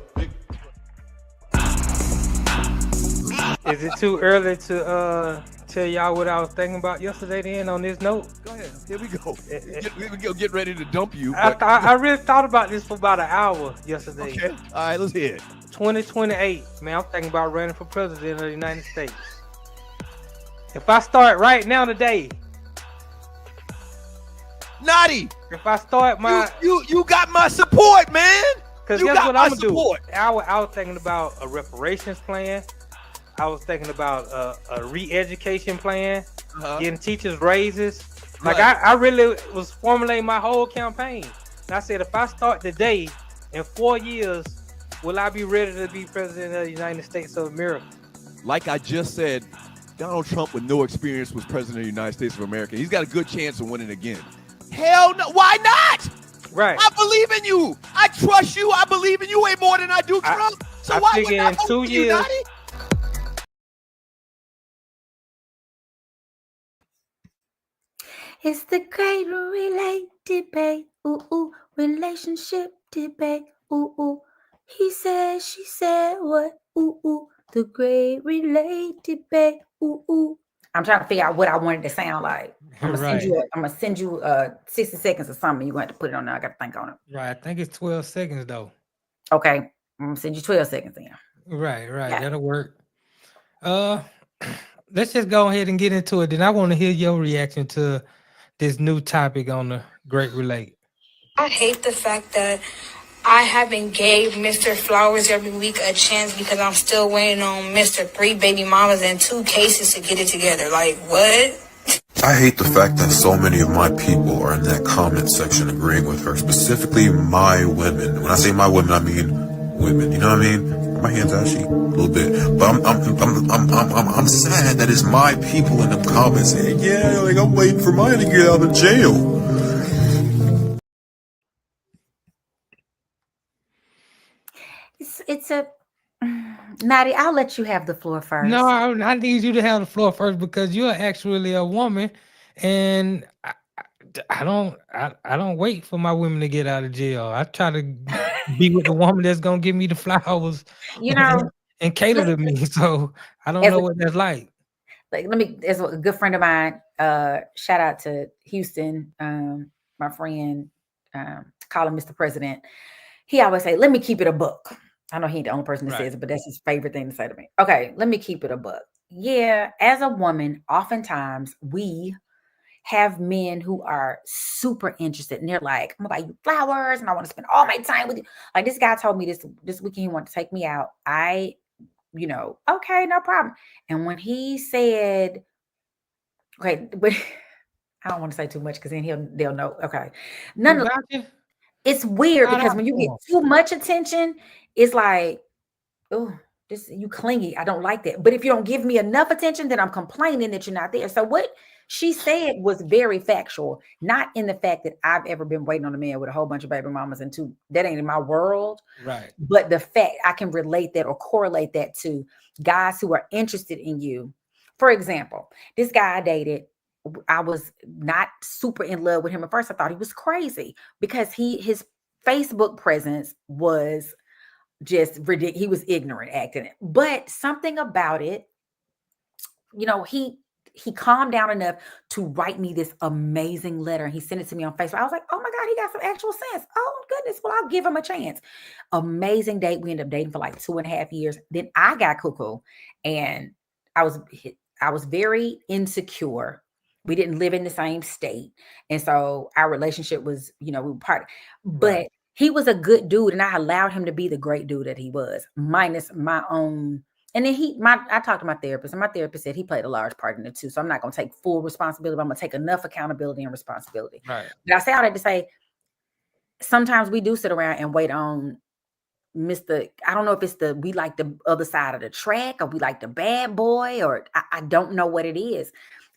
Is it too early to tell y'all what I was thinking about yesterday then on this note? Go ahead. Here we go. We'll get ready to dump you. I really thought about this for about an hour yesterday. Okay. All right, let's hear it. 2028, man, I'm thinking about running for president of the United States. If I start right now today, Notty, if I start my, you got my support, man. Because guess what I'm gonna do? I was thinking about a reparations plan. I was thinking about a re-education plan, getting teachers raises. Like I really was formulating my whole campaign. And I said, if I start today, in 4 years, will I be ready to be president of the United States of America? Like I just said, Donald Trump with no experience was president of the United States of America. He's got a good chance of winning again. Hell no, why not? Right. I believe in you. I trust you. I believe in you way more than I do Trump. So why would I vote for you, Notty? It's the great relate debate. Ooh, ooh, relationship debate. Ooh, ooh. He said, she said what? Ooh, ooh. The great relate debate. Ooh, ooh. I'm trying to figure out what I wanted to sound like. I'm gonna send you 60 seconds or something. You're gonna have to put it on there. I gotta think on it. Right. I think it's 12 seconds though. Okay. I'm gonna send you 12 seconds then. Right. Yeah. That'll work. Let's just go ahead and get into it. Then I want to hear your reaction to this new topic on the Great Relate. I hate the fact that I haven't gave Mr. Flowers every week a chance because I'm still waiting on Mr. 3 baby mamas and 2 cases to get it together. Like, what? I hate the fact that so many of my people are in that comment section agreeing with her, specifically my women. When I say my women, I mean women. You know what I mean? My hands ashy a little bit, but I'm sad that it's my people in the comments saying, yeah, like I'm waiting for mine to get out of jail. It's a Notty, I'll let you have the floor first. No, I need you to have the floor first because you're actually a woman, and I don't wait for my women to get out of jail. I try to be with the woman that's gonna give me the flowers, you know, and cater to me. So I don't know what that's like. Like, as a good friend of mine, shout out to Houston, my friend, call him Mr. President. He always say, "Let me keep it a buck." I know he ain't the only person that says it, but that's his favorite thing to say to me. Okay, let me keep it a buck. Yeah, as a woman, oftentimes we have men who are super interested and they're like, I'm gonna buy you flowers and I want to spend all my time with you. Like this guy told me this weekend he wanted to take me out. Okay, no problem. And when he said, okay, but I don't want to say too much because then they'll know. Okay. It's weird because when you get too much attention, it's like, oh, you clingy. I don't like that. But if you don't give me enough attention, then I'm complaining that you're not there. So what she said was very factual, not in the fact that I've ever been waiting on a man with a whole bunch of baby mamas and 2. That ain't in my world. Right. But the fact I can relate that or correlate that to guys who are interested in you. For example, this guy I dated, I was not super in love with him at first. I thought he was crazy because his Facebook presence was just ridiculous. He was ignorant acting it. But something about it, he calmed down enough to write me this amazing letter. He sent it to me on Facebook. I was like, oh my God, he got some actual sense. Oh goodness. Well, I'll give him a chance. Amazing date. We ended up dating for like 2.5 years. Then I got cuckoo and I was very insecure. We didn't live in the same state. And so our relationship was, we were part, but he was a good dude. And I allowed him to be the great dude that he was, minus my own. And then I talked to my therapist and my therapist said he played a large part in it too. So I'm not going to take full responsibility, but I'm going to take enough accountability and responsibility. Right. But I say all that to say, sometimes we do sit around and wait on Mr. I don't know if it's we like the other side of the track, or we like the bad boy, or I don't know what it is.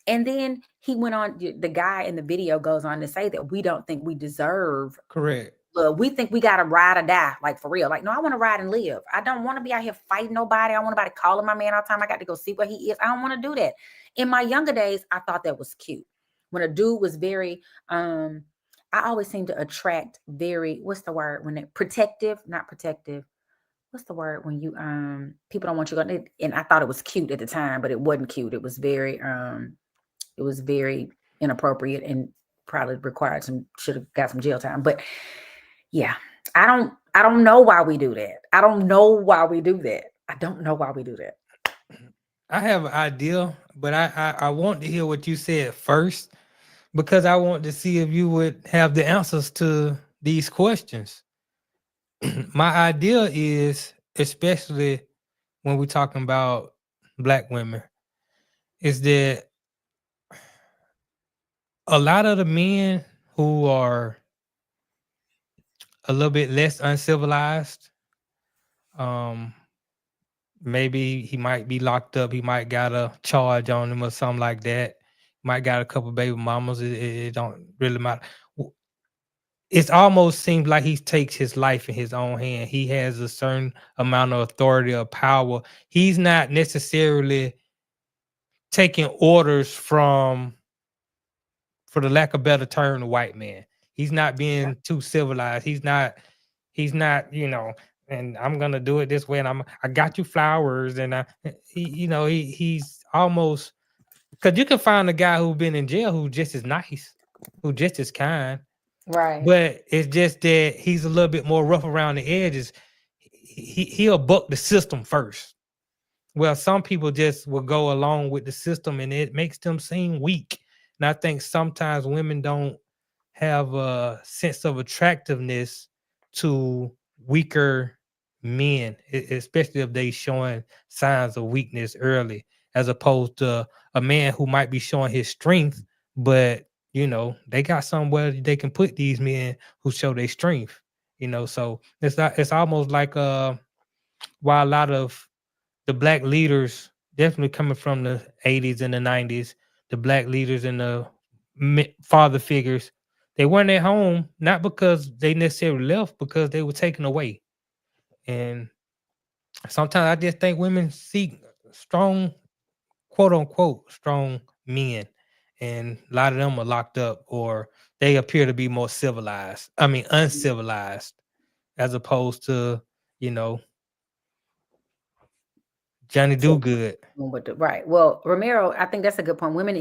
And then he went on, the guy in the video goes on to say that we don't think we deserve. Correct. We think we got to ride or die, like for real. Like, no, I want to ride and live. I don't want to be out here fighting nobody. I don't want nobody calling my man all the time. I got to go see where he is. I don't want to do that. In my younger days, I thought that was cute. When a dude was very, I always seem to attract very, what's the word? When it protective, not protective. What's the word when you, people don't want you to go, and I thought it was cute at the time, but it wasn't cute. It was very inappropriate and probably required should have got some jail time. But yeah, I don't know why we do that. I don't know why we do that. I have an idea, but I want to hear what you said first, because I want to see if you would have the answers to these questions. My idea is, especially when we're talking about Black women, is that a lot of the men who are a little bit less uncivilized, maybe he might be locked up, he might got a charge on him or something like that, might got a couple baby mamas, it don't really matter. It almost seems like he takes his life in his own hand. He has a certain amount of authority or power. He's not necessarily taking orders from, for the lack of a better term, the white man. He's not being too civilized. He's not, and I'm gonna do it this way, and I got you flowers, and he's almost, because you can find a guy who's been in jail who's just as nice, who's just as kind. Right. But it's just that he's a little bit more rough around the edges. He'll buck the system first. Well, some people just will go along with the system, and it makes them seem weak. And I think sometimes women don't have a sense of attractiveness to weaker men, especially if they showing signs of weakness early, as opposed to a man who might be showing his strength, but they got somewhere they can put these men who show their strength. So it's almost like while a lot of the Black leaders, definitely coming from the 80s and the 90s, the Black leaders and the father figures, they weren't at home, not because they necessarily left, because they were taken away. And sometimes I just think women seek strong, quote unquote, strong men. And a lot of them are locked up, or they appear to be more uncivilized, as opposed to, Johnny Do-Good. Right. Well, Romero, I think that's a good point. Women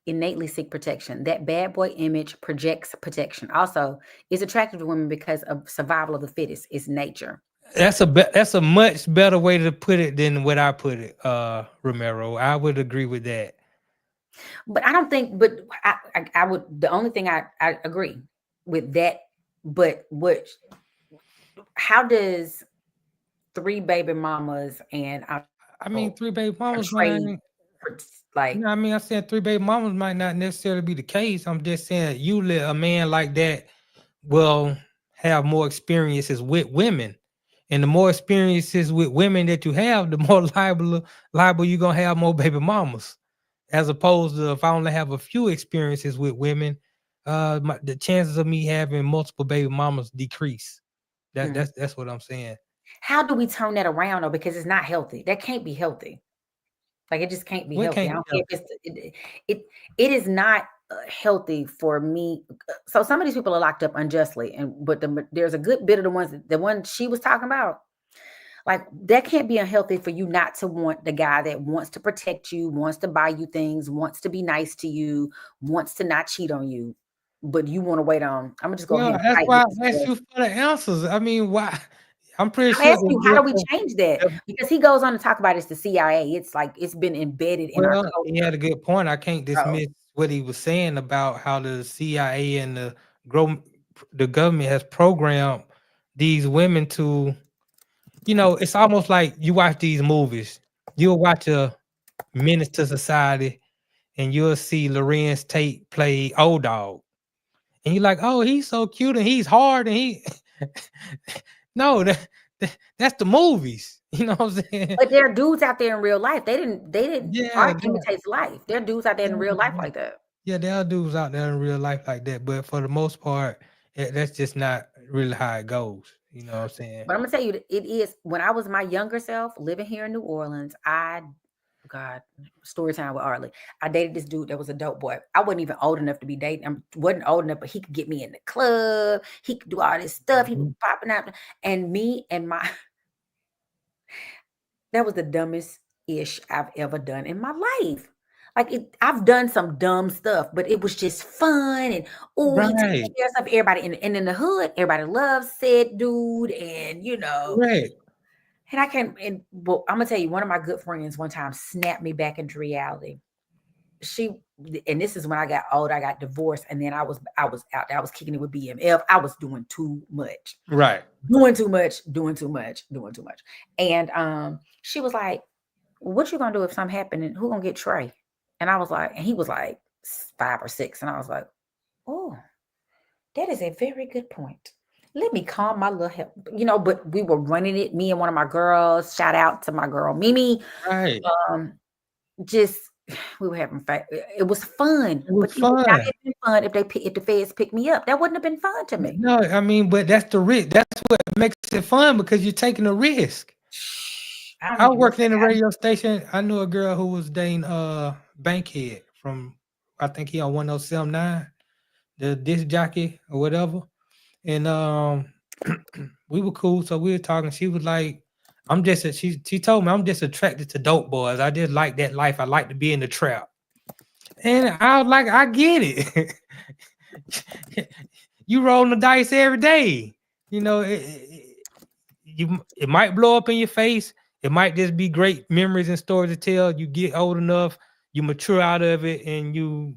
innately seek protection. That bad boy image projects protection. Also, is attractive to women because of survival of the fittest. It's nature. That's a much better way to put it than what I put it, Romero. I would agree with that. But I don't think. But I would. The only thing I agree with that. But how does 3 baby mamas and 3 baby mamas might, like, I said 3 baby mamas might not necessarily be the case. I'm just saying usually a man like that will have more experiences with women. And the more experiences with women that you have, the more liable you're gonna have more baby mamas. As opposed to if I only have a few experiences with women, the chances of me having multiple baby mamas decrease. That's what I'm saying. How do we turn that around though? Because it's not healthy. That can't be healthy. Like, it just can't be healthy. I don't care if it is not healthy for me. So some of these people are locked up unjustly, but there's a good bit of the one she was talking about. Like, that can't be unhealthy for you not to want the guy that wants to protect you, wants to buy you things, wants to be nice to you, wants to not cheat on you, but you want to wait on. I'm gonna just go ahead. That's why I asked you for the answers. Why? I'm pretty sure. Ask you, how do we change that? Because he goes on to talk about it's the CIA. It's like it's been embedded in our culture. He had a good point. I can't dismiss what he was saying about how the CIA and the government has programmed these women to, it's almost like you watch these movies. You'll watch a Menace to Society, and you'll see Lorenz Tate play Old Dog, and you're like, oh, he's so cute and he's hard and he. No, that's the movies. You know what I'm saying? But there are dudes out there in real life. They didn't Yeah, art imitates life. There are dudes out there in real life like that. yeah, there are dudes out there in real life like that, but for the most part, that's just not really how it goes. You know what I'm saying? But I'm gonna tell you, it is when I was my younger self living here in New Orleans. God, story time with Arle. I dated this dude that was a dope boy. I wasn't even old enough to be dating. I wasn't old enough, but he could get me in the club. He could do all this stuff. He was popping out, and me and my that was the dumbest ish I've ever done in my life. Like I've done some dumb stuff, but it was just fun and he took Right, care of stuff. Everybody and in the hood, everybody loves said dude, and correct. and I can well, I'm gonna tell you, one of my good friends one time snapped me back into reality. And this is when I got old, I got divorced, and then I was out there, I was kicking it with BMF. I was doing too much. Right. Doing too much. And she was like, what you gonna do if something happened and who gonna get Trey? And I was like, and he was like 5 or 6. And I was like, oh, that is a very good point. Let me calm my little head. But we were running it, me and one of my girls, shout out to my girl, Mimi. Right. We were having fun. It was fun. It was But it would not fun. have been fun if the feds picked me up. That wouldn't have been fun to me. No, I mean, but that's the risk. That's what makes it fun because you're taking a risk. I worked in a radio station. I knew a girl who was dating Bankhead from, I think he on 107.9, the disc jockey or whatever. And we were cool, so we were talking. She was like, she told me I'm just attracted to dope boys. I just like that life. I like to be in the trap. And I was like, I get it. You rolling the dice every day. It might blow up in your face. It might just be great memories and stories to tell. You get old enough, you mature out of it, and you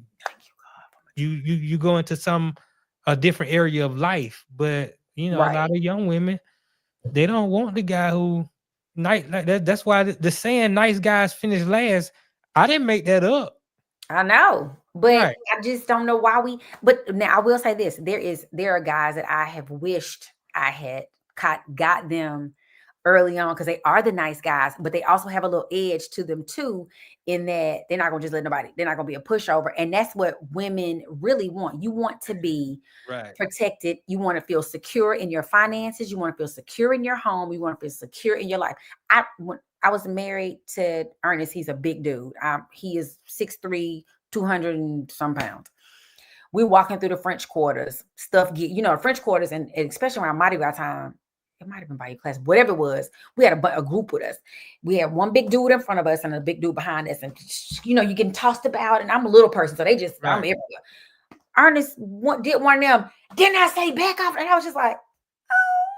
go into a different area of life. But a lot of young women, they don't want the guy who like that. That's why the saying "nice guys finish last." I didn't make that up. I know, but Right. I just don't know why but now I will say this. There are guys that I have wished I had got them early on because they are the nice guys, but they also have a little edge to them too, in that they're not gonna just let nobody, they're not gonna be a pushover. And that's what women really want. You want to be protected, you want to feel secure in your finances, you want to feel secure in your home, you want to feel secure in your life. When I was married to Ernest, he's a big dude. He is 6'3", 200 and some pounds. We're walking through the French Quarters, French Quarters, and especially around Mardi Gras time. It might have been by your class, whatever it was. We had a group with us. We had one big dude in front of us and a big dude behind us. And, you're getting tossed about. And I'm a little person, so I'm everywhere. Ernest did one of them. Didn't I say back off? And I was just like, oh,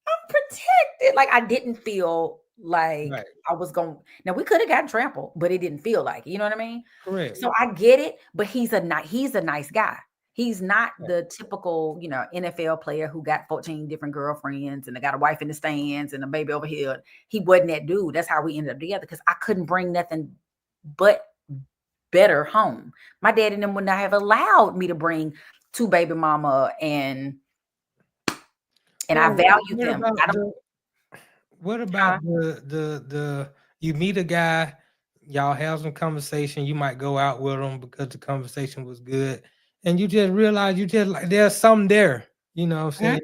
I'm protected. Like, I didn't feel like I was going. Now, we could have gotten trampled, but it didn't feel like it. You know what I mean? Correct. So I get it, but he's a nice guy. He's not the typical, NFL player who got 14 different girlfriends and got a wife in the stands and a baby over here. He wasn't that dude. That's how we ended up together, because I couldn't bring nothing but better home. My dad and them would not have allowed me to bring 2 baby mama, and I value them. What about the you meet a guy, y'all have some conversation, you might go out with him because the conversation was good, and you just realize there's something there, you know what I'm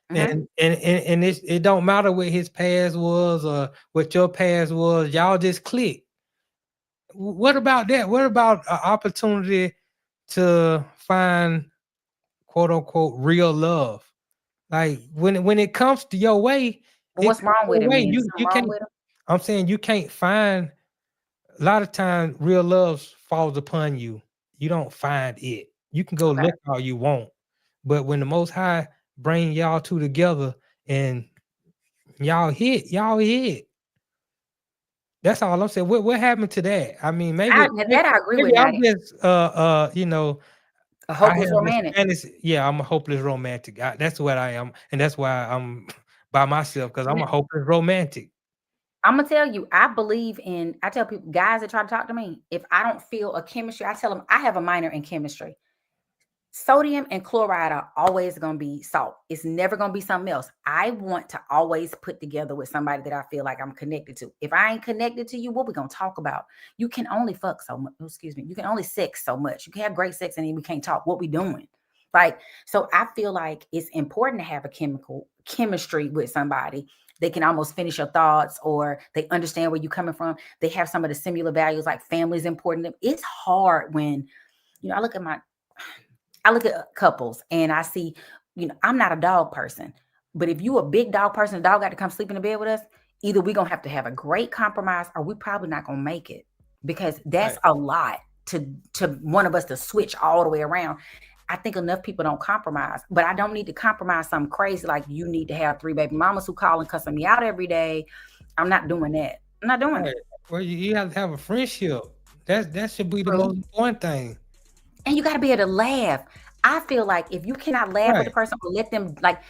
saying? And it don't matter what his past was or what your past was, y'all just click. What about that? What about an opportunity to find quote unquote real love? Like when it comes to your way, what's wrong with him? You can't. I'm saying you can't find. A lot of times, real love falls upon you. You don't find it. You can go look all you want, but when the Most High bring y'all two together and y'all hit. That's all I'm saying. What happened to that? I mean, maybe I agree with. I'm just a hopeless romantic. I'm a hopeless romantic. That's what I am, and that's why I'm by myself, because I'm a hopeless romantic. I'm gonna tell you, I tell people, guys that try to talk to me, if I don't feel a chemistry, I tell them I have a minor in chemistry. Sodium and chloride are always going to be salt. It's never going to be something else. I want to always put together with somebody that I feel like I'm connected to. If I ain't connected to you, what we going to talk about? You can only fuck so much. Excuse me. You can only sex so much. You can have great sex and then we can't talk. What we doing? Like, so I feel like it's important to have a chemistry with somebody. They can almost finish your thoughts, or they understand where you're coming from. They have some of the similar values, like family is important. It's hard when, I look at couples and I see, I'm not a dog person, but if you a big dog person, a dog got to come sleep in the bed with us, either we're going to have a great compromise or we probably not going to make it, because that's a lot to one of us to switch all the way around. I think enough people don't compromise, but I don't need to compromise something crazy like you need to have 3 baby mamas who call and cussing me out every day. I'm not doing that. I'm not doing it. Well, you have to have a friendship. That should be the most important thing. And you got to be able to laugh. I feel like if you cannot laugh with the person, or let them, like,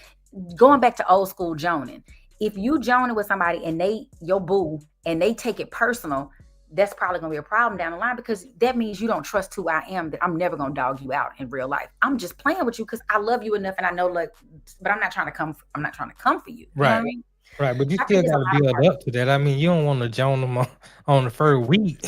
going back to old school joning, if you joning with somebody and your boo, and they take it personal, that's probably going to be a problem down the line, because that means you don't trust who I am, that I'm never going to dog you out in real life. I'm just playing with you because I love you enough, and I know, like, but I'm not trying to come for you. Right. You know what I mean? Right. But you still got to build up to that. I mean, you don't want to join them on the first week.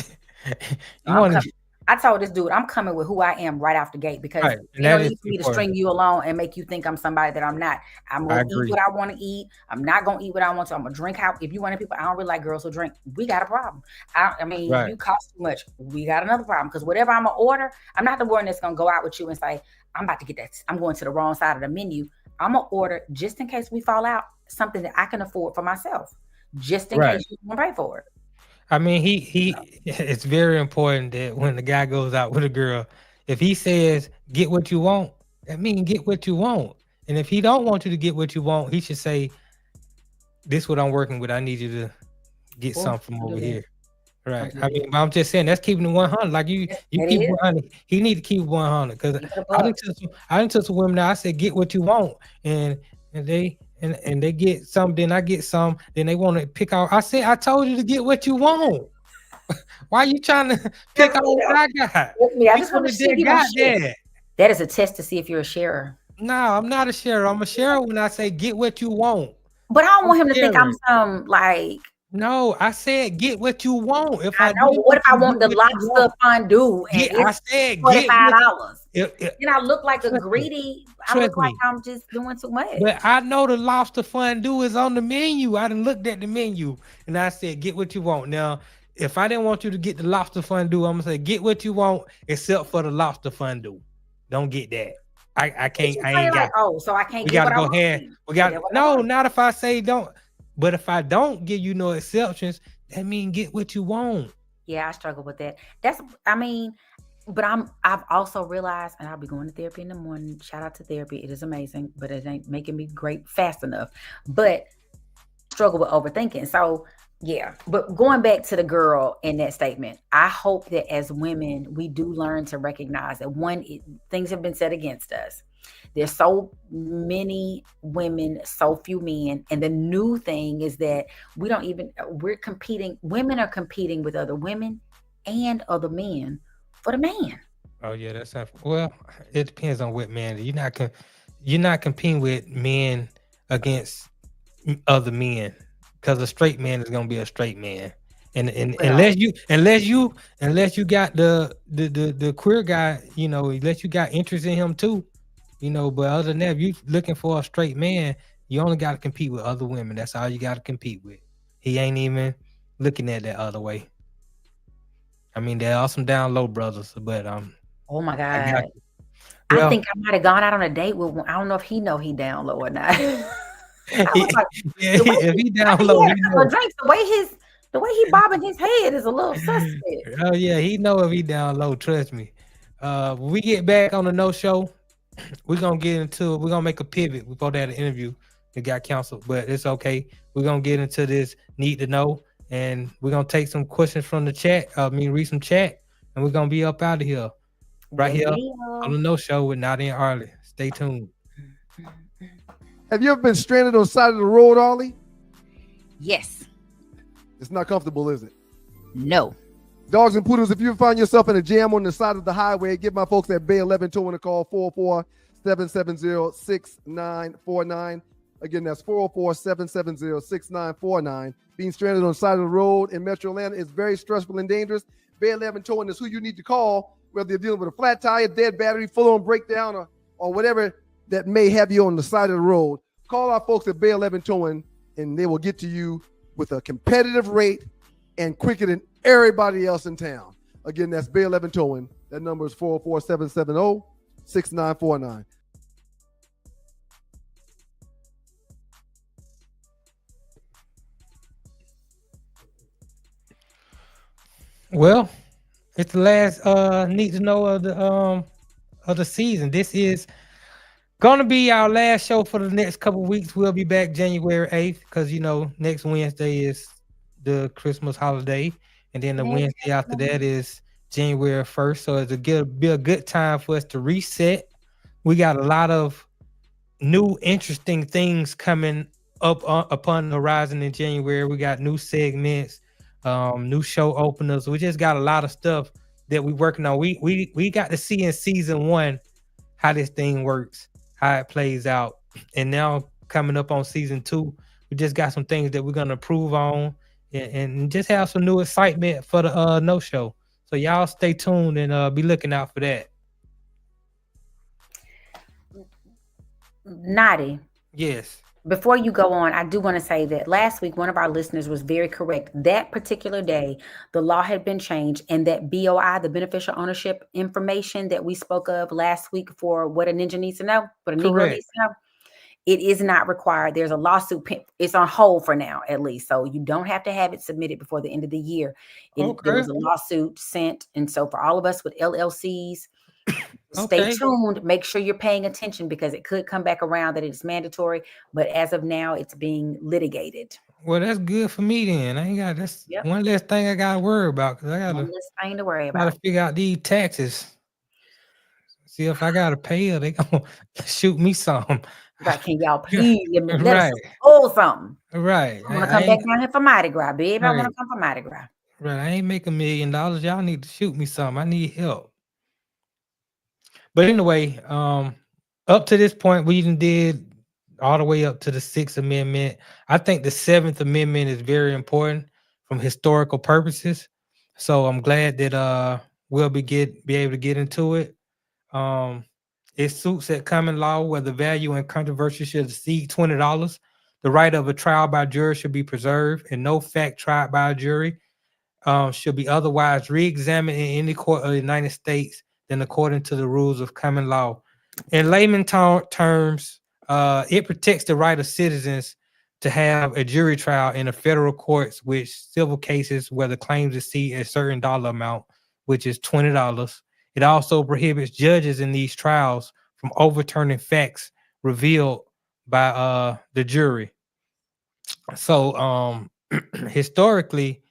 I told this dude, I'm coming with who I am right off the gate, because you don't need for me to string you along and make you think I'm somebody that I'm not. I'm going to eat what I want to eat. I'm not going to eat what I want to. I'm going to drink if you want people, I don't really like girls who drink. We got a problem. You cost too much. We got another problem, because whatever I'm going to order, I'm not the one that's going to go out with you and say, I'm about to get that. I'm going to the wrong side of the menu. I'm going to order, just in case we fall out, something that I can afford for myself, just in case you want to pay for it. I mean, it's very important that when the guy goes out with a girl, if he says, get what you want, that means get what you want. And if he don't want you to get what you want, he should say, this is what I'm working with. I need you to get something from over here. Right. I mean, I'm just saying, that's keeping it 100. Like you keep 100. He need to keep 100. Because I done took some women now, I said, get what you want. And they get some, then I get some, then they want to pick out. I said, I told you to get what you want. Why are you trying to pick out what I got? I just want to see if you share. That is a test to see if you're a sharer. No, I'm not a sharer. I'm a sharer when I say get what you want. But I don't want him to think I'm some, like. No, I said get what you want. What if I want the lobster fondue and I said $45? And I look like a greedy. I look like I'm just doing too much. But I know the lobster fondue is on the menu. I done looked at the menu and I said get what you want. Now, if I didn't want you to get the lobster fondue, I'm gonna say get what you want except for the lobster fondue. Don't get that. I can't. I ain't got. So I can't. We gotta go ahead. We got not if I say don't. But if I don't give you no exceptions, that means get what you want. Yeah, I struggle with that. But I've also realized, and I'll be going to therapy in the morning. Shout out to therapy. It is amazing, but it ain't making me great fast enough. But struggle with overthinking. So yeah, but going back to the girl in that statement, I hope that as women, we do learn to recognize that things have been said against us. There's so many women, so few men. And the new thing is that we're competing. Women are competing with other women and other men for the man. Oh yeah, that's well. It depends on what man. You're not competing with men against other men, because a straight man is gonna be a straight man. And unless you got the queer guy, unless you got interest in him too. But other than that, if you looking for a straight man, you only got to compete with other women. That's all you got to compete with. He ain't even looking at that other way. I mean, there are some down low brothers, but oh my God, I think I might have gone out on a date with one. I don't know if he know he down low or not. If he down low, he know. The way he bobbing his head is a little suspect. Oh yeah, he know if he down low. Trust me. When we get back on the no show, we're gonna make a pivot. We both had an interview that got canceled, but it's okay. We're gonna get into this need to know, and we're gonna take some questions from the chat. Read some chat, and we're gonna be up out of here here on the no show with Notty and Arle. Stay tuned. Have you ever been stranded on the side of the road, Arle? Yes. It's not comfortable, is it? No. Dogs and poodles, if you find yourself in a jam on the side of the highway, give my folks at Bay 11 Towing a call, 404-770-6949. Again, that's 404-770-6949. Being stranded on the side of the road in Metro Atlanta is very stressful and dangerous. Bay 11 Towing is who you need to call, whether you're dealing with a flat tire, dead battery, full-on breakdown, or whatever that may have you on the side of the road. Call our folks at Bay 11 Towing, and they will get to you with a competitive rate and quicker than everybody else in town. Again, that's Bay 11 Towing. That number is 404-770-6949. Well, it's the last need to know of the season. This is gonna be our last show for the next couple of weeks. We'll be back January 8th because next Wednesday is the Christmas holiday, and then the Wednesday after that is January 1st. So it's be a good time for us to reset. We got a lot of new interesting things coming up upon the horizon in January. We got new segments, new show openers. We just got a lot of stuff that we're working on. We got to see in season 1 how this thing works, how it plays out. And now coming up on season 2, we just got some things that we're gonna improve on and just have some new excitement for the no show. So y'all stay tuned and be looking out for that. Notty. Yes. Before you go on, I do want to say that last week, one of our listeners was very correct. That particular day, the law had been changed, and that BOI, the beneficial ownership information that we spoke of last week for what a ninja needs to know, what a Negro needs to know, it is not required. There's a lawsuit. It's on hold for now, at least. So you don't have to have it submitted before the end of the year. There was a lawsuit sent. And so for all of us with LLCs, stay tuned. Make sure you're paying attention because it could come back around that it's mandatory. But as of now, it's being litigated. Well, that's good for me then. I ain't got one less thing I got to worry about because I got one less thing to worry about. Got to figure out these taxes. See if I got to pay or they gonna shoot me some. Right, can y'all please let us pull something? Right. I want to come back down here for Mardi Gras, babe. I want to come for Mardi Gras. Right. I ain't make $1 million. Y'all need to shoot me some. I need help. But anyway, up to this point, we even did all the way up to the 6th Amendment. I think the 7th Amendment is very important from historical purposes. So I'm glad that we'll be able to get into it. It suits at common law where the value and controversy should exceed $20. The right of a trial by jury should be preserved, and no fact tried by a jury should be otherwise re-examined in any court of the United States than according to the rules of common law. In layman terms, it protects the right of citizens to have a jury trial in a federal courts with civil cases where the claims exceed a certain dollar amount, which is $20. It also prohibits judges in these trials from overturning facts revealed by the jury. So historically,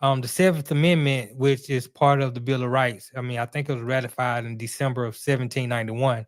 the 7th Amendment, which is part of the Bill of Rights, I think it was ratified in December of 1791.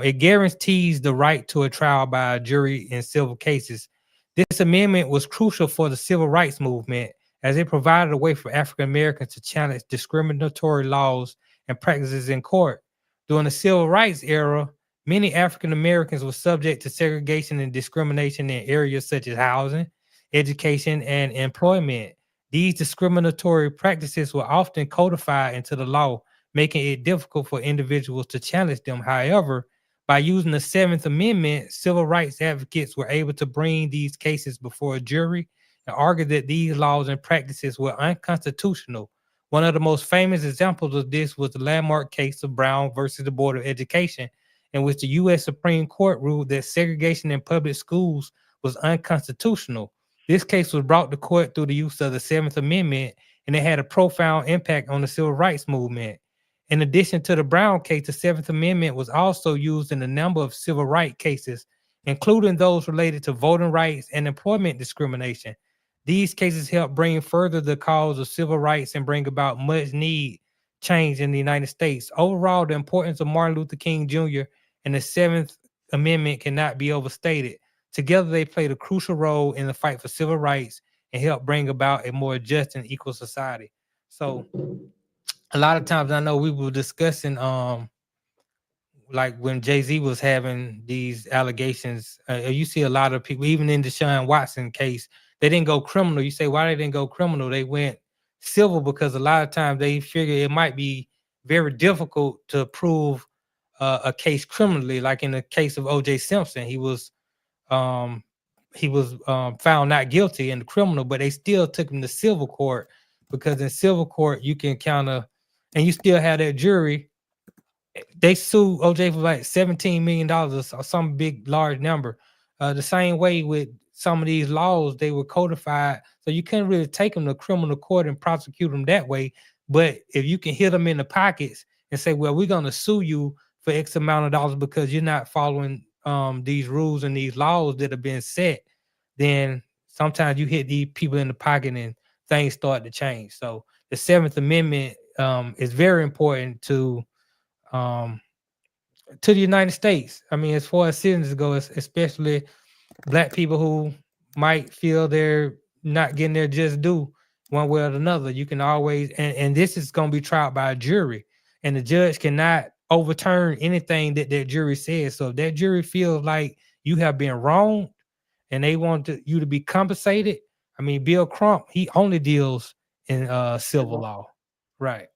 It guarantees the right to a trial by a jury in civil cases. This amendment was crucial for the civil rights movement as it provided a way for African Americans to challenge discriminatory laws and practices in court. During the civil rights era, many African Americans were subject to segregation and discrimination in areas such as housing, education, and employment. These discriminatory practices were often codified into the law, making it difficult for individuals to challenge them. However, by using the 7th Amendment, civil rights advocates were able to bring these cases before a jury and argue that these laws and practices were unconstitutional. One of the most famous examples of this was the landmark case of Brown versus the Board of Education, in which the U.S. Supreme Court ruled that segregation in public schools was unconstitutional. This case was brought to court through the use of the 7th Amendment, and it had a profound impact on the civil rights movement. In addition to the Brown case, the 7th Amendment was also used in a number of civil rights cases, including those related to voting rights and employment discrimination. These cases help bring further the cause of civil rights and bring about much need change in the United States. Overall, the importance of Martin Luther King Jr. and the 7th Amendment cannot be overstated. Together, they played a crucial role in the fight for civil rights and helped bring about a more just and equal society. So a lot of times I know we were discussing like when Jay-Z was having these allegations, you see a lot of people, even in the Deshaun Watson case, they didn't go criminal. You say, why they didn't go criminal? They went civil because a lot of times they figure it might be very difficult to prove a case criminally. Like in the case of O.J. Simpson, he was found not guilty in the criminal, but they still took him to civil court because in civil court you can kind of, and you still have that jury. They sued OJ for like $17 million or some big large number. The same way with some of these laws, they were codified, so you couldn't really take them to criminal court and prosecute them that way. But if you can hit them in the pockets and say, well, we're going to sue you for X amount of dollars because you're not following these rules and these laws that have been set, then sometimes you hit these people in the pocket and things start to change. So the Seventh Amendment is very important to the United States. I mean, as far as citizens go, especially Black people who might feel they're not getting their just due one way or another. You can always, and this is going to be tried by a jury, and the judge cannot overturn anything that that jury says. So if that jury feels like you have been wronged and they want you to be compensated, I mean, Bill Crump, he only deals in civil law. Right.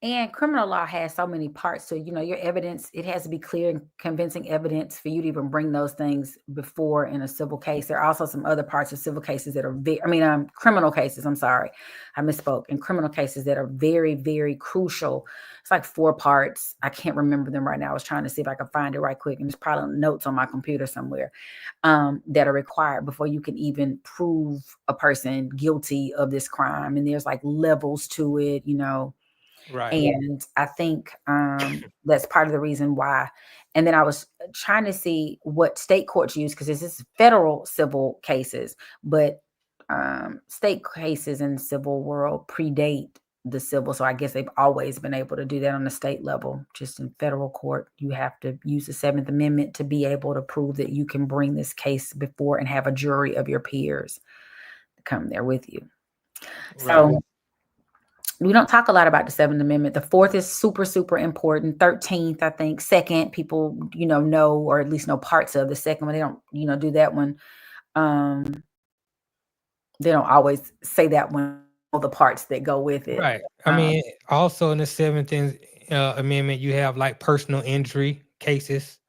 And criminal law has so many parts. So, your evidence, it has to be clear and convincing evidence for you to even bring those things before in a civil case. There are also some other parts of civil cases that are criminal cases. I'm sorry, I misspoke. In criminal cases that are very, very crucial. It's like 4 parts. I can't remember them right now. I was trying to see if I could find it right quick. And there's probably notes on my computer somewhere that are required before you can even prove a person guilty of this crime. And there's like levels to it, Right. And I think that's part of the reason why. And then I was trying to see what state courts use, because this is federal civil cases, but state cases in the civil world predate the civil. So I guess they've always been able to do that on the state level. Just in federal court, you have to use the Seventh Amendment to be able to prove that you can bring this case before and have a jury of your peers come there with you. Right. So we don't talk a lot about the Seventh Amendment. The Fourth is super, super important. 13th, I think. Second, people, know, or at least know parts of the second one. They don't, do that one. They don't always say that one, all the parts that go with it. Right. I mean, also in the 17th Amendment, you have like personal injury cases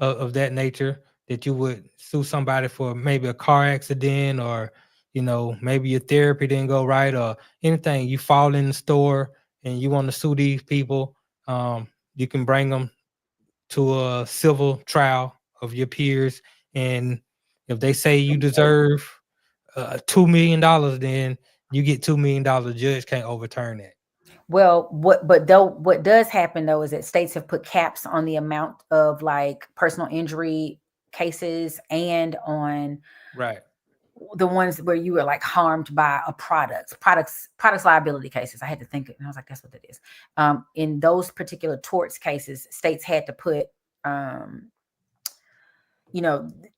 of that nature that you would sue somebody for maybe a car accident or maybe your therapy didn't go right or anything. You fall in the store and you want to sue these people. You can bring them to a civil trial of your peers. And if they say you deserve $2 million, then you get $2 million. The judge can't overturn that. Well, what does happen though is that states have put caps on the amount of like personal injury cases and on the ones where you were like harmed by a products liability cases. I had to think, and I was like, that's what that is. In those particular torts cases, states had to put,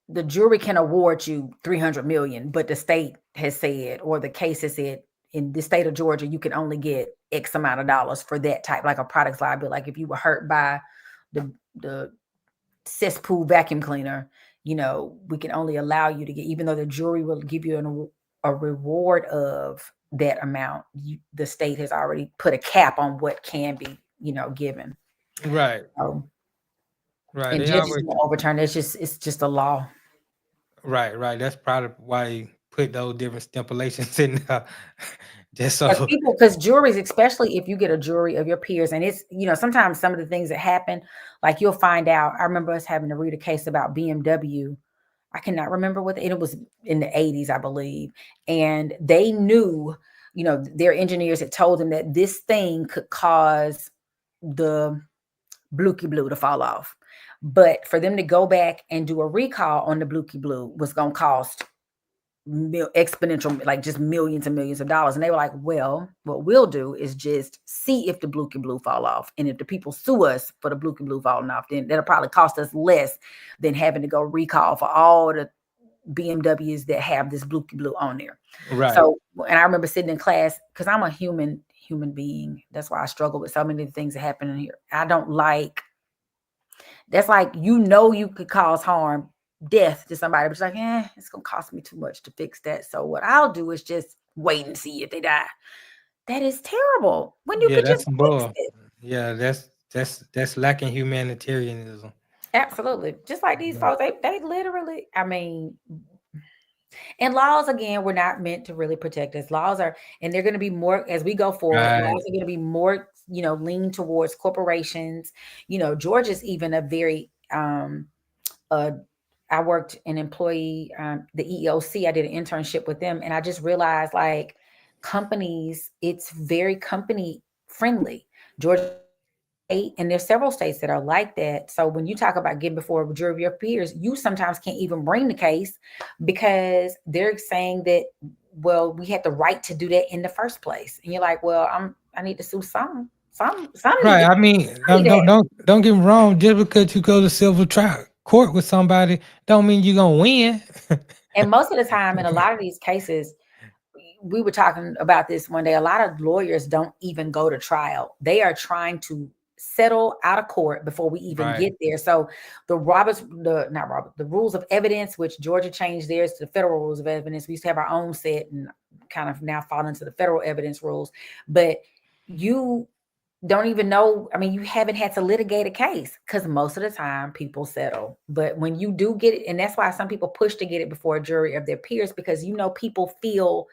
the jury can award you $300 million, but the state has said, or the case has said, in the state of Georgia, you can only get X amount of dollars for that type, like a products liability. Like if you were hurt by the cesspool vacuum cleaner, we can only allow you to get, even though the jury will give you a reward of that amount, the state has already put a cap on what can be, given. Right. Right. And judges will overturn. It's just a law. Right. That's probably why you put those different stipulations in there. Just so because juries, especially if you get a jury of your peers, and it's, sometimes some of the things that happen, like you'll find out. I remember us having to read a case about BMW. I cannot remember it was in the 80s, I believe. And they knew, their engineers had told them that this thing could cause the Blookie Blue to fall off. But for them to go back and do a recall on the Blookie Blue was going to cost exponential, like just millions and millions of dollars. And they were like, well, what we'll do is just see if the Blookie Blue fall off. And if the people sue us for the Blookie Blue falling off, then that'll probably cost us less than having to go recall for all the BMWs that have this blue on there. Right. So, and I remember sitting in class because I'm a human being. That's why I struggle with so many things that happen in here. I don't like. That's like, you could cause harm, death to somebody, but it's like, it's gonna cost me too much to fix that. So what I'll do is just wait and see if they die. That is terrible. When you could just fix it. Yeah, that's lacking humanitarianism. Absolutely. Just like these folks, they literally, I mean, and laws, again, were not meant to really protect us. Laws are, and they're going to be more as we go forward. Right. Laws are going to be more, lean towards corporations. Georgia's even a very, I worked an employee, the EEOC. I did an internship with them, and I just realized, like, companies, it's very company friendly. Georgia, and there's several states that are like that. So when you talk about getting before a jury of your peers, you sometimes can't even bring the case because they're saying that, well, we had the right to do that in the first place. And you're like, well, I need to sue some. Right. I mean, don't get me wrong. Just because you go to civil trial court with somebody, don't mean you're gonna win. And most of the time, in a lot of these cases, we were talking about this one day. A lot of lawyers don't even go to trial. They are trying to settle out of court before we even get there. So the rules of evidence, which Georgia changed theirs to the federal rules of evidence. We used to have our own set and kind of now fall into the federal evidence rules. But you don't even know. I mean, you haven't had to litigate a case because most of the time people settle. But when you do get it, and that's why some people push to get it before a jury of their peers, because people feel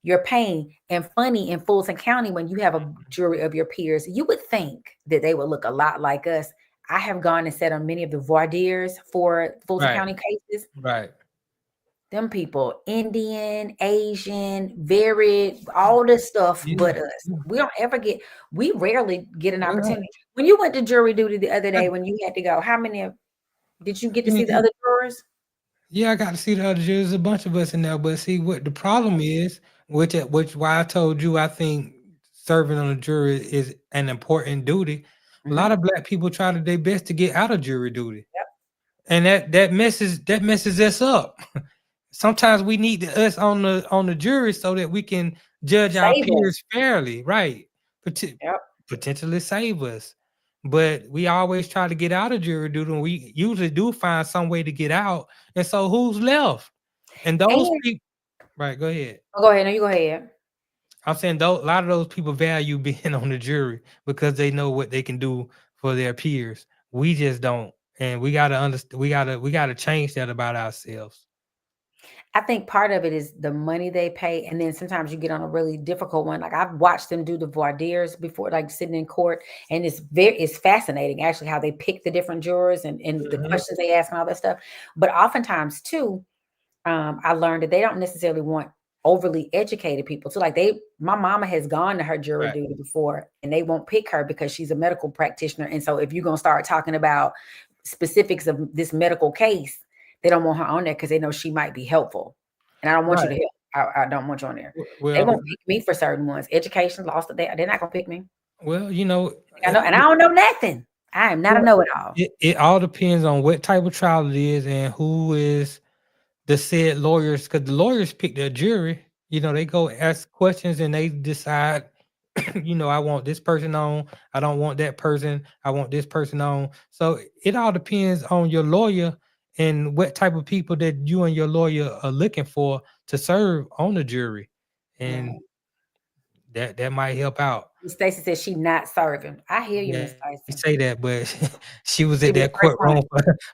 your pain. And funny, in Fulton County, when you have a jury of your peers, you would think that they would look a lot like us. I have gone and sat on many of the voir dires for Fulton County cases. Right. Them people, Indian, Asian, varied, all this stuff, but us. We rarely get an opportunity. When you went to jury duty the other day, when you had to go, how many did you get to see the other jurors? Yeah, I got to see the other jurors. A bunch of us in there, but see what the problem is, which why I told you I think serving on a jury is an important duty. A lot of Black people try their best to get out of jury duty, and that messes us up. Sometimes we need us on the jury so that we can judge our peers fairly, right? Potentially save us. But we always try to get out of jury duty, and we usually do find some way to get out. And so who's left? And those people, right? Go ahead. Go ahead. No, you go ahead. I'm saying a lot of those people value being on the jury because they know what they can do for their peers. We just don't, and we gotta understand. We gotta change that about ourselves. I think part of it is the money they pay, and then sometimes you get on a really difficult one. Like, I've watched them do the voir dires before, like sitting in court, and it's fascinating actually how they pick the different jurors and the questions they ask and all that stuff. But oftentimes too, I learned that they don't necessarily want overly educated people. So like my mama has gone to her jury duty before, and they won't pick her because she's a medical practitioner. And so if you're gonna start talking about specifics of this medical case, they don't want her on there because they know she might be helpful. And I don't want you to help. I don't want you on there. Well, they won't pick me for certain ones. Education, lost they're not gonna pick me. Well, I know, and I don't know nothing. I am not a know-it-all. It all depends on what type of trial it is and who is the said lawyers, because the lawyers pick their jury. They go ask questions and they decide, I want this person on. I don't want that person. I want this person on. So it all depends on your lawyer and what type of people that you and your lawyer are looking for to serve on the jury. And that might help out. Stacey says she's not serving. I hear you, Miss Stacey. You say that, but she was in that courtroom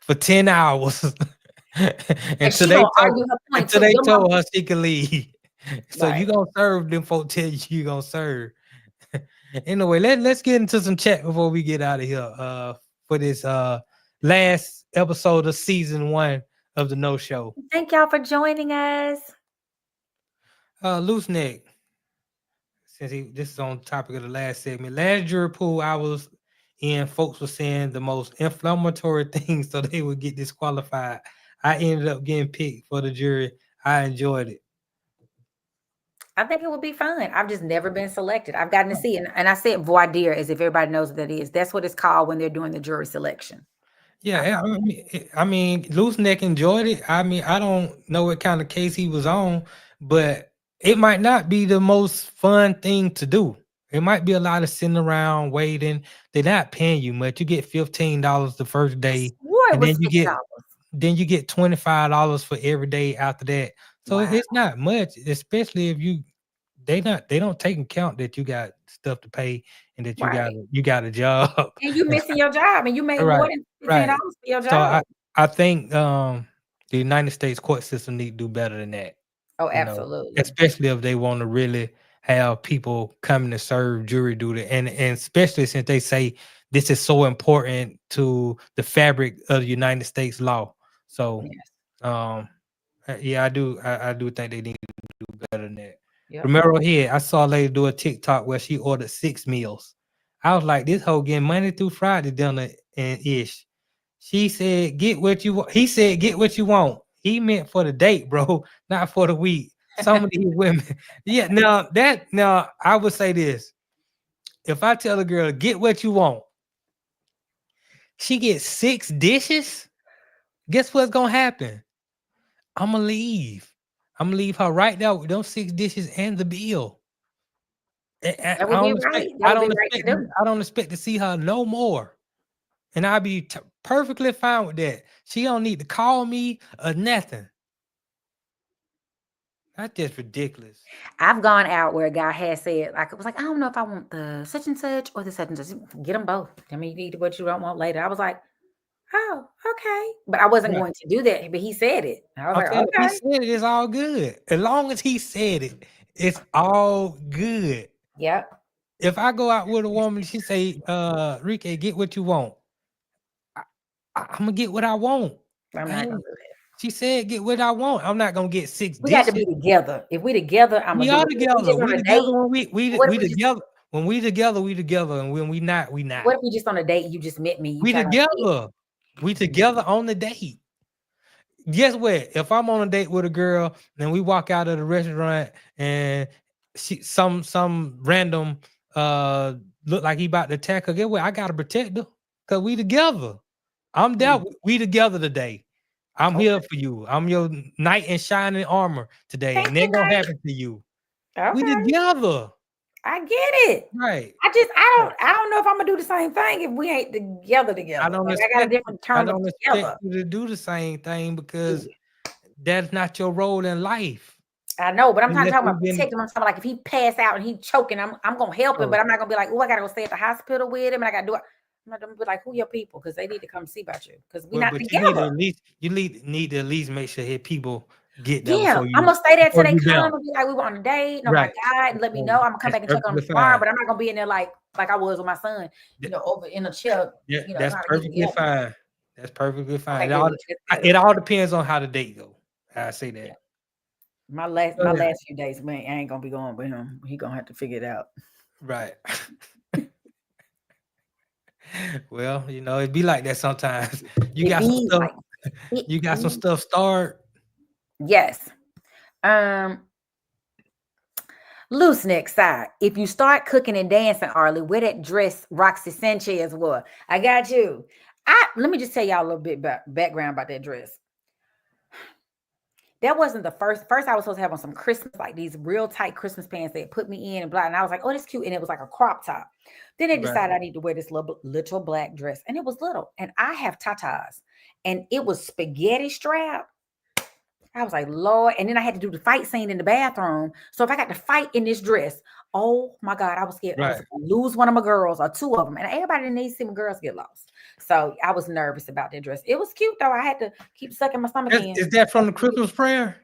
for 10 hours. until they told her she could leave. So you gonna serve them folks tell you gonna serve. Anyway, let's get into some chat before we get out of here for this last episode of season 1 of the No Show. Thank y'all for joining us. Loose Neck, since this is on topic of the last segment. Last jury pool I was in, folks were saying the most inflammatory things so they would get disqualified. I ended up getting picked for the jury. I enjoyed it. I think it would be fun. I've just never been selected. I've gotten to see it. And I said voir dire as if everybody knows what that is. That's what it's called when they're doing the jury selection. Yeah, I mean, Loose Neck enjoyed it. I mean, I don't know what kind of case he was on, but it might not be the most fun thing to do. It might be a lot of sitting around waiting. They're not paying you much. You get $15 the first day, Swore it and was $50. then you get $25 for every day after that. So Wow. it's not much, especially if they don't take account that you got stuff to pay and that Right. you got a job. And you missing your job, and you made more Right, than $15 right. for your So job. I think the United States court system need to do better than that. Oh, You know, absolutely. especially if they want to really have people coming to serve jury duty, and especially since they say this is so important to the fabric of the United States law. So, Yes. yeah, I do think they need to do better than that. Yep. Remember here, I saw a lady do a TikTok where she ordered 6 meals. I was like, this whole getting Monday through Friday dinner and ish. She said, get what you want. He said, get what you want. He meant for the date, bro, not for the week. Some of these women. Yeah, now I would say this. If I tell a girl, get what you want, she gets 6 dishes, guess what's gonna happen? I'ma leave. I'm gonna leave her right there with those 6 dishes and the bill. That would be right. That would be right to do. I don't expect to see her no more. And I'll be perfectly fine with that. She don't need to call me or nothing. That's just ridiculous. I've gone out where a guy has said, like, it was like, I don't know if I want the such and such or the such and such. Get them both. I mean, you eat what you don't want later. I was like, oh, okay. But I wasn't going to do that. But he said it. I was like, If he okay. said it, it's all good. As long as he said it, it's all good. Yep. If I go out with a woman, she say, Rike, get what you want. I'm gonna get what I want. I'm not gonna do that. She said, get what I want. I'm not gonna get 6 We dishes. got to be together. If we together, I'm We gonna are do it. together. We together when we just, together. When we together, we together. And when we not, we not. What if we just on a date? You just met me. We together. We together on the date. Guess what? If I'm on a date with a girl and we walk out of the restaurant and some random look like he about to attack her, guess what? I gotta protect her because we together. I'm down. We together today. I'm here for you. I'm your knight in shining armor today. And it gonna happen to you. Okay. We together. I get it. Right. I don't know if I'm gonna do the same thing if we ain't together. I don't I got a different term. I don't expect you to do the same thing because that's not your role in life. I know, but I'm not talking about protecting him. I'm talking like if he pass out and he choking, I'm gonna help him, but I'm not gonna be like, oh, I gotta go stay at the hospital with him and I gotta do it. I'm not gonna be like, who your people? Because they need to come see about you. Because we're not together. You need to at least make sure his people get there. Yeah, I'm gonna stay there till they come and be like, we were on a date. Oh my God, and let me know. I'm gonna come back and check on the tomorrow, but I'm not gonna be in there like I was with my son, over in a chair. Yeah, that's perfectly fine. That's perfectly fine. Okay, it all depends on how the date go. I say that. Yeah. My last few days, man, I ain't gonna be going with him. He gonna have to figure it out. Right. Well, it'd be like that sometimes. You got some stuff. You got some stuff started. Yes. Loose neck side. If you start cooking and dancing, Arlie, wear that dress Roxy Sanchez wore. I got you. Let me just tell y'all a little bit about background about that dress. That wasn't the first. First, I was supposed to have on some Christmas, like these real tight Christmas pants they put me in and blah. And I was like, oh, that's cute. And it was like a crop top. Then they decided I need to wear this little black dress. And it was little. And I have tatas. And it was spaghetti strap. I was like, Lord. And then I had to do the fight scene in the bathroom. So if I got to fight in this dress, oh my God, I was scared. I was going to lose one of my girls or 2 of them. And everybody needs to see my girls get lost. So I was nervous about that dress. It was cute though. I had to keep sucking my stomach in. Is that from the Christmas prayer?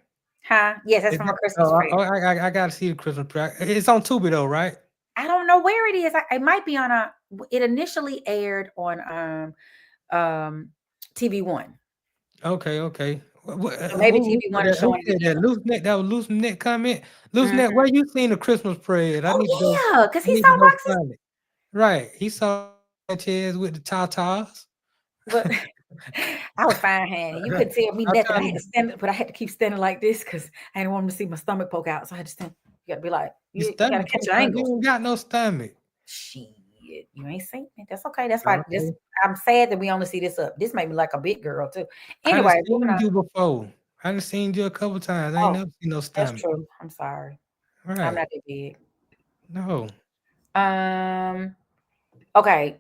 Huh? Yes, that's from a Christmas prayer. I got to see the Christmas prayer. It's on Tubi though, right? I don't know where it is. It might be on it initially aired on TV One. Okay. So maybe TV One is showing that loose neck. That was loose neck comment. Loose neck. Where you seen the Christmas prayer? Because he saw Roxy. Right. He saw Sanchez with the tatas. But I was fine handed. You couldn't tell me nothing. I had to stand, but I had to keep standing like this because I didn't want him to see my stomach poke out. So I had to stand. You gotta be like, you gotta catch your angle. You ain't got no stomach. Shit. it. You ain't seen it. That's okay. That's why I'm sad that we only see this up. This made me like a big girl too. Anyway, I seen you before. I done seen you a couple times. I ain't never seen no stomach. That's true. I'm sorry. Right. I'm not that big. No. Okay.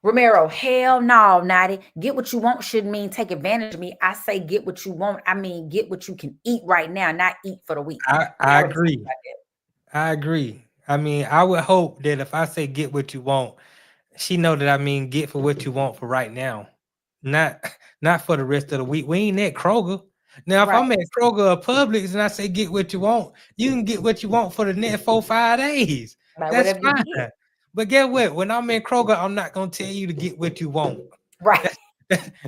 Romero, hell no, Notty. Get what you want shouldn't mean take advantage of me. I say get what you want. I mean, get what you can eat right now, not eat for the week. I agree. I agree. I mean, I would hope that if I say get what you want, she know that I mean get for what you want for right now. Not for the rest of the week. We ain't at Kroger. Now, if I'm at Kroger or Publix and I say get what you want, you can get what you want for the next 4-5 days. That's fine. But get what? When I'm in Kroger, I'm not gonna tell you to get what you want. Right.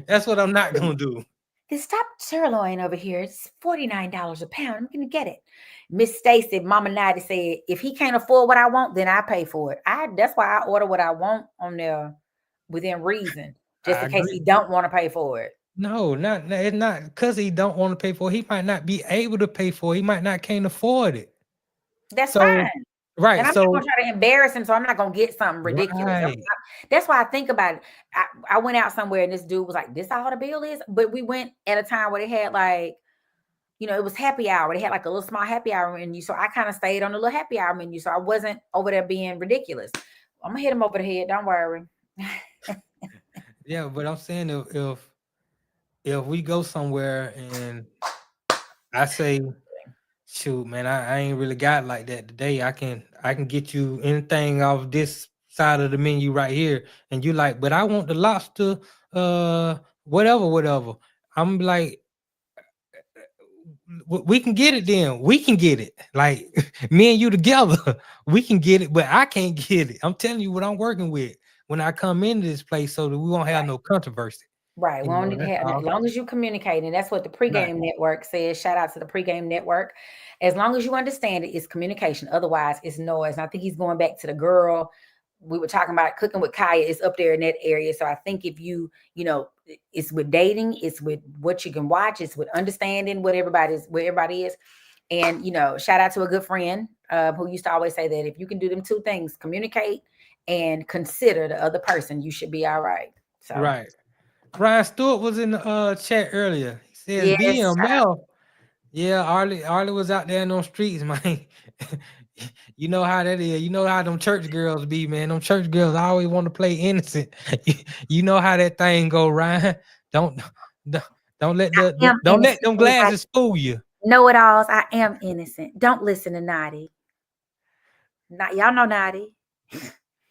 That's what I'm not gonna do. This top sirloin over here, it's $49 a pound. I'm gonna get it. Miss Stacy, Mama Notty said, if he can't afford what I want, then I pay for it. That's why I order what I want on there within reason, just in case he don't want to pay for it. No, it's not because he don't want to pay for it. He might not be able to pay for it. He might not can't afford it. That's fine. Right. And I'm not gonna try to embarrass him, so I'm not gonna get something ridiculous. Right. That's why I think about it. I went out somewhere and this dude was like, "This all the bill is?" But we went at a time where they had like, it was happy hour. They had like a little small happy hour menu, so I kind of stayed on the little happy hour menu, so I wasn't over there being ridiculous. I'm gonna hit him over the head. Don't worry. Yeah, but I'm saying if we go somewhere and I say, shoot, man, I ain't really got like that today. I can get you anything off this side of the menu right here, and you like, but I want the lobster, whatever. I'm like, we can get it then. We can get it. Like me and you together, we can get it, but I can't get it. I'm telling you what I'm working with when I come into this place, so that we won't have no controversy. Right. We don't need to have, as long as you communicate, and that's what the pregame network says. Shout out to the pregame network. As long as you understand it, it's communication. Otherwise, it's noise. And I think he's going back to the girl. We were talking about cooking with Kaya. It's up there in that area. So I think if you it's with dating, it's with what you can watch, it's with understanding where everybody is. And shout out to a good friend who used to always say that if you can do them two things, communicate and consider the other person, you should be all right. So right. Brian Stewart was in the chat earlier. He says BML. Yeah, Arlie was out there in those streets, man. You know how that is. You know how them church girls be, man. Them church girls always want to play innocent. You know how that thing go, Ryan. Don't let them glasses fool you. Know-it-alls. I am innocent. Don't listen to Notty. Y'all know Notty.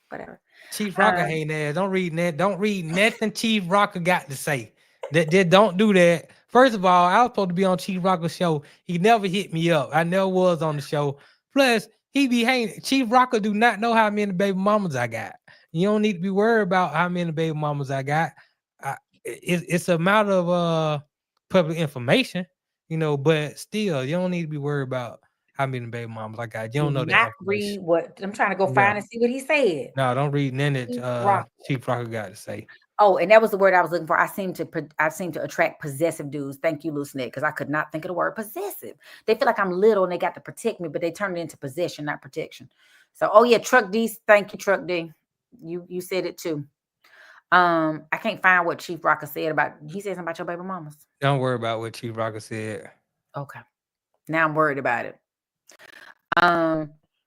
Whatever. Chief Rocker ain't there. Don't read that. Don't read nothing Chief Rocker got to say. That don't do that. First of all, I was supposed to be on Chief Rocker's show. He never hit me up. I never was on the show. Plus, he be hanging. Chief Rocker do not know how many baby mamas I got. You don't need to be worried about how many baby mamas I got. It's a matter of public information, but still, you don't need to be worried about how many baby mamas I got. You don't know that. Not read what I'm trying to go find and see what he said. No, don't read none that Chief Rocker got to say. Oh, and that was the word I was looking for. I seem to attract possessive dudes. Thank you, Lucinet, because I could not think of the word possessive. They feel like I'm little and they got to protect me, but they turn it into possession, not protection. So, Truck D. Thank you, Truck D. You said it too. I can't find what Chief Rocker said about. He said something about your baby mamas. Don't worry about what Chief Rocker said. Okay, now I'm worried about it.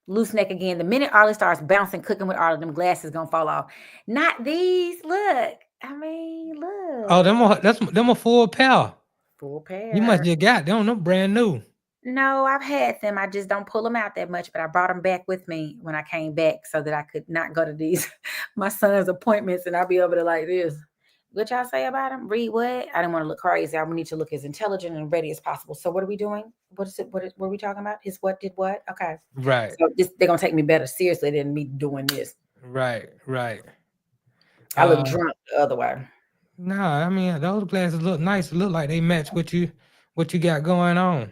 Loose neck again. The minute Arlie starts bouncing, cooking with Arlie, them glasses gonna fall off. Not these. Look. Look. Oh, them a full pair. Full pair. You must have got them. Them brand new. No, I've had them. I just don't pull them out that much. But I brought them back with me when I came back so that I could not go to these my son's appointments and I'll be able to like this. What y'all say about him? Read what? I didn't want to look crazy. I need to look as intelligent and ready as possible. So what are we doing? What are we talking about? His what did what? Okay. Right. So they're going to take me better seriously than me doing this. Right. I look drunk the other way. Nah, those glasses look nice. It look like they match what you got going on.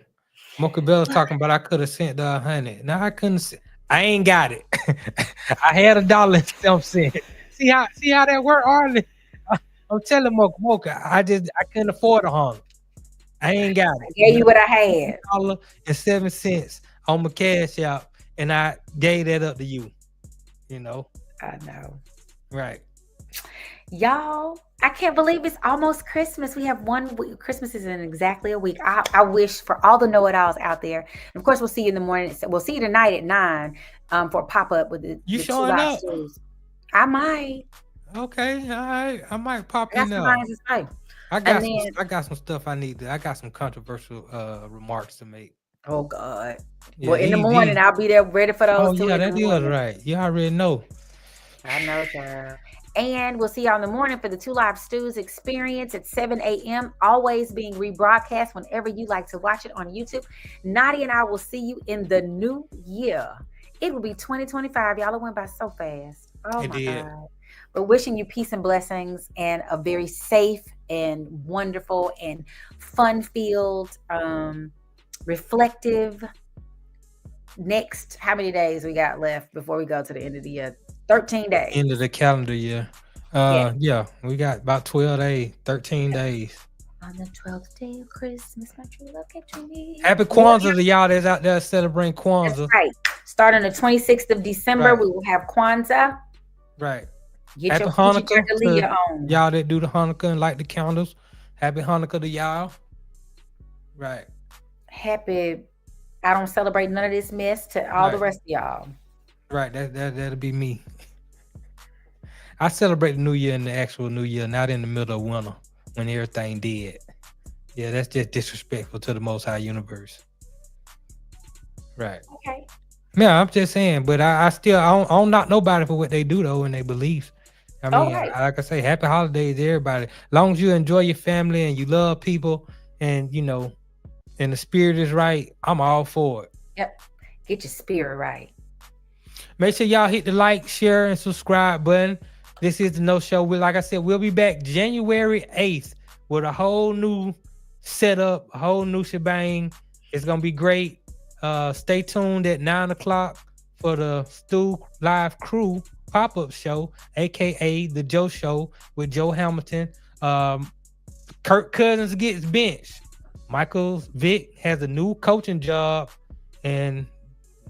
Mocha Bell's talking about I could have sent the 100. No, I couldn't. I ain't got it. I had $1.07. See how that work, Arlie? I'm telling Mocha, I couldn't afford $100. I ain't got it. I gave you what I had. $1.07 on my cash out, and I gave that up to you. I know. Right. Y'all, I can't believe it's almost Christmas. We have 1 week. Christmas is in exactly a week. I wish for all the know-it-alls out there. And of course, we'll see you in the morning. We'll see you tonight at 9 for a pop-up with the You the showing two live up? stools. I might. Okay, all right. I might pop I got in some there. lines to say. I And got some stuff I need to. I got some controversial remarks to make. Oh God. Yeah, Well, in the morning, these. I'll be there ready for Oh those two yeah, in the that is morning. right. You already know. I know, child. And we'll see y'all in the morning for the Two Live Stews experience at 7 a.m. Always being rebroadcast whenever you like to watch it on YouTube. Notty and I will see you in the new year. It will be 2025. Y'all, it went by so fast. Oh It my did. God. We're wishing you peace and blessings and a very safe and wonderful and fun-filled, reflective next. How many days we got left before we go to the end of the year? 13 days. End of the calendar year. Yeah, we got about 12 days, 13 days. On the 12th day of Christmas, my true love came to me. Happy Kwanzaa to y'all that's out there celebrating Kwanzaa. That's right. Starting the 26th of December, Right. we will have Kwanzaa. Right. Get Happy your Hanukkah Leah to on. y'all that do the Hanukkah and light the candles. Happy Hanukkah to y'all. Right. Happy, I don't celebrate none of this mess to all the rest of y'all. Right. That'll be me. I celebrate the new year in the actual new year, not in the middle of winter when everything dead. Yeah, that's just disrespectful to the Most High Universe. Right. Okay. Yeah, I'm just saying, but I don't knock nobody for what they do though and they beliefs. I mean, like I say, happy holidays to everybody. As long as you enjoy your family and you love people and and the spirit is right, I'm all for it. Yep. Get your spirit right. Make sure y'all hit the like, share, and subscribe button. This is the No Show. Like I said, we'll be back January 8th with a whole new setup, a whole new shebang. It's gonna be great. Stay tuned at 9 o'clock for the Stu Live Crew pop-up show, aka the Joe Show with Joe Hamilton. Kirk Cousins gets benched. Michael Vick has a new coaching job, and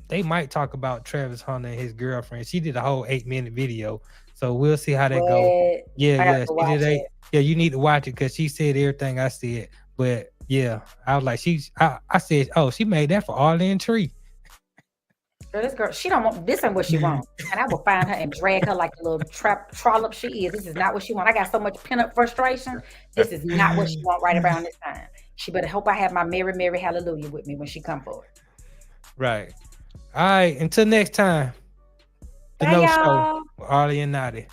they might talk about Travis Hunter and his girlfriend. She did a whole 8-minute video, so we'll see how that goes. Yeah, you need to watch it because she said everything I said. But yeah, I was like, I said, oh, she made that for Arle and Tree. Girl, this girl, she don't want, this ain't what she wants. And I will find her and drag her like the little trollop she is. This is not what she wants. I got so much pent-up frustration. This is not what she wants right around this time. She better hope I have my Mary, Mary, hallelujah with me when she come forward. Right. All right. Until next time. The No Show with Arle and Notty.